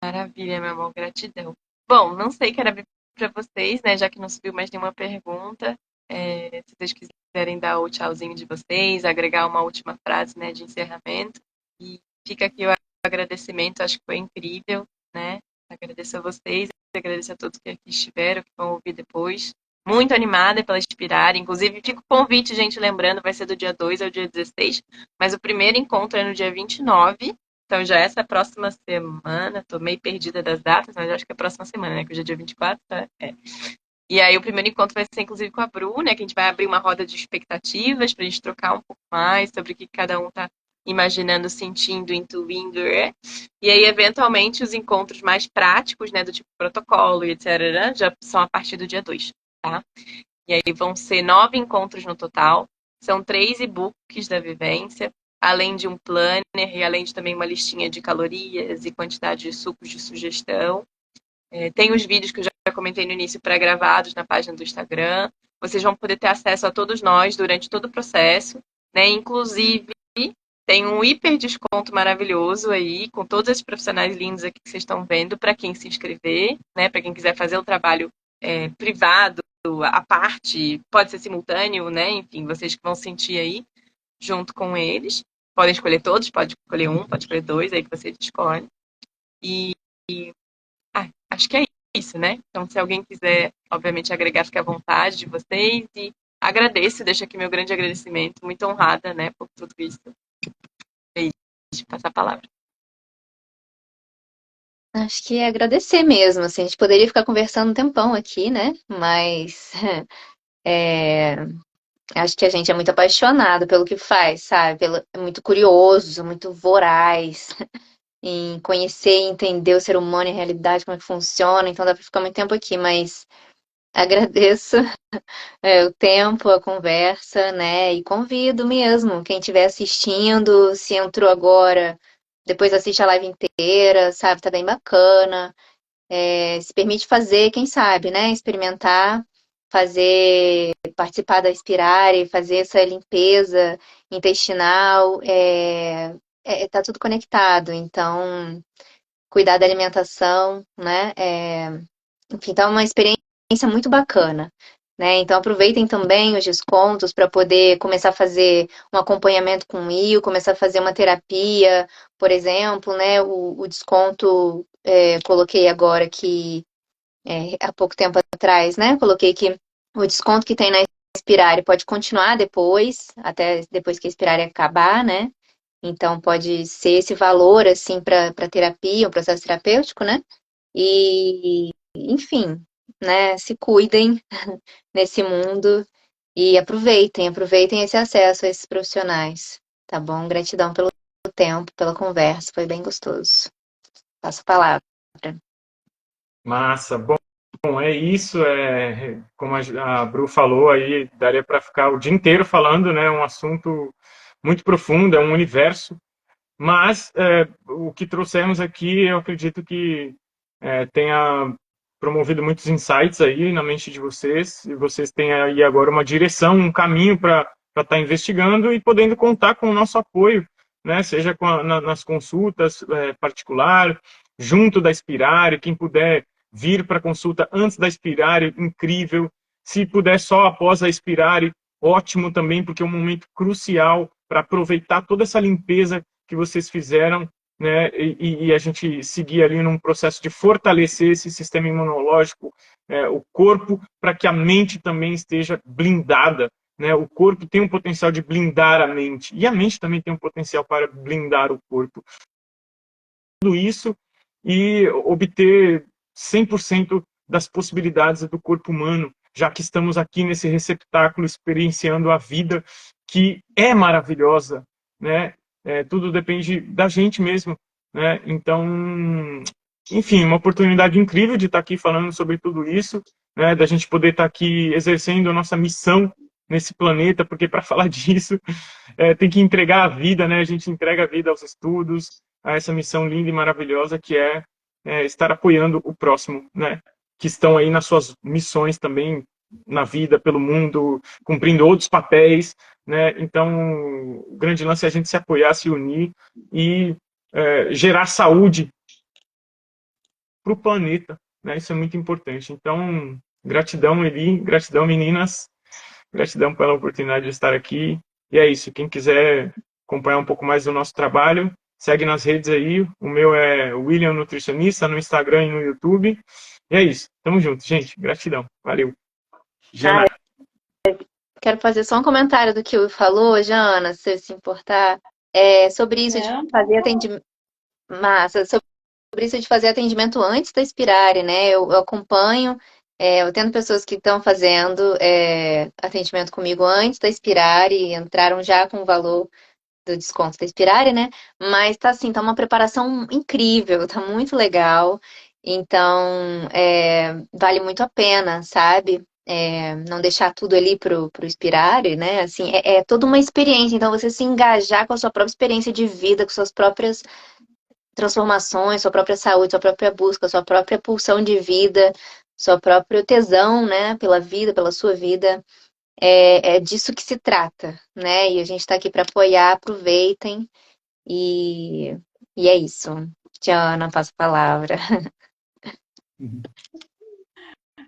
Maravilha, meu amor, gratidão. Bom, não sei, quero abrir para vocês, né? Já que não subiu mais nenhuma pergunta. Se vocês quiserem dar o tchauzinho de vocês, agregar uma última frase, né, de encerramento. E fica aqui o agradecimento, acho que foi incrível, né? Agradeço a vocês, agradeço a todos que aqui estiveram, que vão ouvir depois. Muito animada pela Inspirar. Inclusive, fica o convite, gente, lembrando, vai ser do dia 2 ao dia 16, mas o primeiro encontro é no dia 29. Então, já essa próxima semana, tô meio perdida das datas, mas acho que é a próxima semana, né? Que hoje é dia 24, tá? E aí, o primeiro encontro vai ser, inclusive, com a Bru, né? Que a gente vai abrir uma roda de expectativas pra gente trocar um pouco mais sobre o que cada um tá imaginando, sentindo, intuindo, né? E aí, eventualmente, os encontros mais práticos, né? Do tipo protocolo e etc., já são a partir do dia 2, tá? E aí vão ser 9 encontros no total. São 3 e-books da vivência, além de um planner e além de também uma listinha de calorias e quantidade de sucos de sugestão. Tem os vídeos que eu já comentei no início pré-gravados na página do Instagram. Vocês vão poder ter acesso a todos nós durante todo o processo, né? Inclusive, tem um hiper desconto maravilhoso aí, com todos esses profissionais lindos aqui que vocês estão vendo, para quem se inscrever, né? Para quem quiser fazer o trabalho privado, a parte, pode ser simultâneo, né? Enfim, vocês que vão sentir aí junto com eles. Podem escolher todos, pode escolher um, pode escolher dois, aí que você escolhe. E acho que é isso, né? Então, se alguém quiser, obviamente, agregar, fique à vontade de vocês. E agradeço, deixo aqui meu grande agradecimento, muito honrada, né, por tudo isso. E passar a palavra. Acho que é agradecer mesmo, assim, a gente poderia ficar conversando um tempão aqui, né? Mas acho que a gente é muito apaixonado pelo que faz, sabe? É muito curioso, muito voraz em conhecer e entender o ser humano e a realidade, como é que funciona, então dá pra ficar muito tempo aqui, mas agradeço o tempo, a conversa, né? E convido mesmo, quem estiver assistindo, se entrou agora, depois assiste a live inteira, sabe? Tá bem bacana. Se permite fazer, quem sabe, né? Experimentar, fazer, participar da Inspirare, fazer essa limpeza intestinal, tá tudo conectado. Então, cuidar da alimentação, né? enfim, tá uma experiência muito bacana, né? Então aproveitem também os descontos para poder começar a fazer um acompanhamento com o IO, começar a fazer uma terapia, por exemplo, né? O desconto, coloquei agora que há pouco tempo atrás, né? Coloquei que o desconto que tem na Inspirare pode continuar depois, até depois que a Inspirare acabar, né? Então pode ser esse valor assim para terapia, um processo terapêutico, né? E, enfim, né? Se cuidem nesse mundo e aproveitem esse acesso a esses profissionais, tá bom? Gratidão pelo tempo, pela conversa, foi bem gostoso. Passo a palavra. Massa, bom, é isso, como a Bru falou aí, daria para ficar o dia inteiro falando, né? Um assunto muito profundo, é um universo, mas o que trouxemos aqui, eu acredito que tenha promovido muitos insights aí na mente de vocês, e vocês têm aí agora uma direção, um caminho para estar investigando e podendo contar com o nosso apoio, né? Seja nas consultas particular, junto da Inspirare, quem puder vir para a consulta antes da Inspirare, incrível. Se puder só após a Inspirare, ótimo também, porque é um momento crucial para aproveitar toda essa limpeza que vocês fizeram, né, e a gente seguir ali num processo de fortalecer esse sistema imunológico, o corpo, para que a mente também esteja blindada, né? O corpo tem um potencial de blindar a mente, e a mente também tem um potencial para blindar o corpo. Tudo isso e obter 100% das possibilidades do corpo humano, já que estamos aqui nesse receptáculo experienciando a vida, que é maravilhosa, né? Tudo depende da gente mesmo, né? Então, enfim, uma oportunidade incrível de estar aqui falando sobre tudo isso, né? Da gente poder estar aqui exercendo a nossa missão nesse planeta, porque para falar disso tem que entregar a vida, né? A gente entrega a vida aos estudos, a essa missão linda e maravilhosa que é estar apoiando o próximo, né? Que estão aí nas suas missões também na vida, pelo mundo, cumprindo outros papéis, né? Então, o grande lance é a gente se apoiar, se unir e gerar saúde para o planeta, né? Isso é muito importante. Então, gratidão, Eli, gratidão, meninas, gratidão pela oportunidade de estar aqui. E é isso. Quem quiser acompanhar um pouco mais do nosso trabalho, segue nas redes aí. O meu é William Nutricionista, no Instagram e no YouTube. E é isso. Tamo junto, gente. Gratidão. Valeu. Jana. Quero fazer só um comentário do que o falou, Jana, se você se importar. Sobre isso de fazer atendimento. Massa, sobre isso de fazer atendimento antes da Inspirare, né? Eu acompanho, eu tendo pessoas que estão fazendo atendimento comigo antes da Inspirare, entraram já com o valor do desconto da Inspirare, né? Mas tá assim, tá uma preparação incrível, tá muito legal. Então, vale muito a pena, sabe? Não deixar tudo ali pro Inspirare, né? Assim, é toda uma experiência. Então, você se engajar com a sua própria experiência de vida, com suas próprias transformações, sua própria saúde, sua própria busca, sua própria pulsão de vida, seu próprio tesão, né? Pela vida, pela sua vida. É disso que se trata, né? E a gente está aqui para apoiar, aproveitem. E é isso. Tiana, passa a palavra.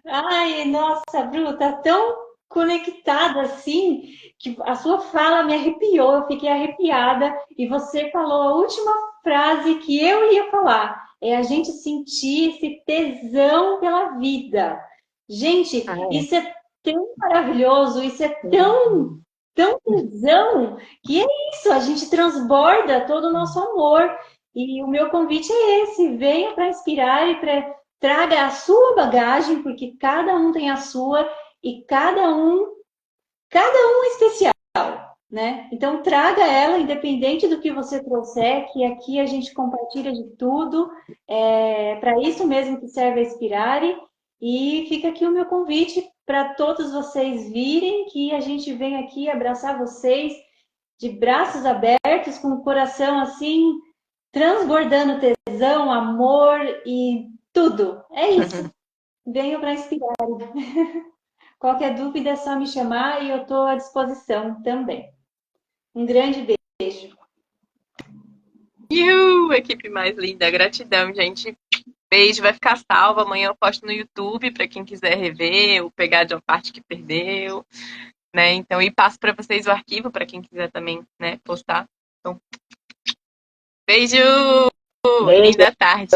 Ai, nossa, Bru, tá tão conectada assim que a sua fala me arrepiou, eu fiquei arrepiada e você falou a última frase que eu ia falar, é a gente sentir esse tesão pela vida. Gente, isso é tão maravilhoso, isso é tão, tão tesão, que é isso, a gente transborda todo o nosso amor. E o meu convite é esse, venha para inspirar e para traga a sua bagagem, porque cada um tem a sua e cada um é especial, né? Então traga ela, independente do que você trouxer, que aqui a gente compartilha de tudo. É para isso mesmo que serve a Inspirare. E fica aqui o meu convite para todos vocês virem, que a gente vem aqui abraçar vocês de braços abertos, com o coração assim transbordando tesão, amor e tudo. É isso. Venho para inspirar. Qualquer dúvida é só me chamar e eu estou à disposição também. Um grande beijo. Equipe mais linda. Gratidão, gente. Beijo, vai ficar salvo. Amanhã eu posto no YouTube para quem quiser rever ou pegar de uma parte que perdeu, né? Então, e passo para vocês o arquivo para quem quiser também, né, postar. Então, beijo! Beijo. Linda tarde!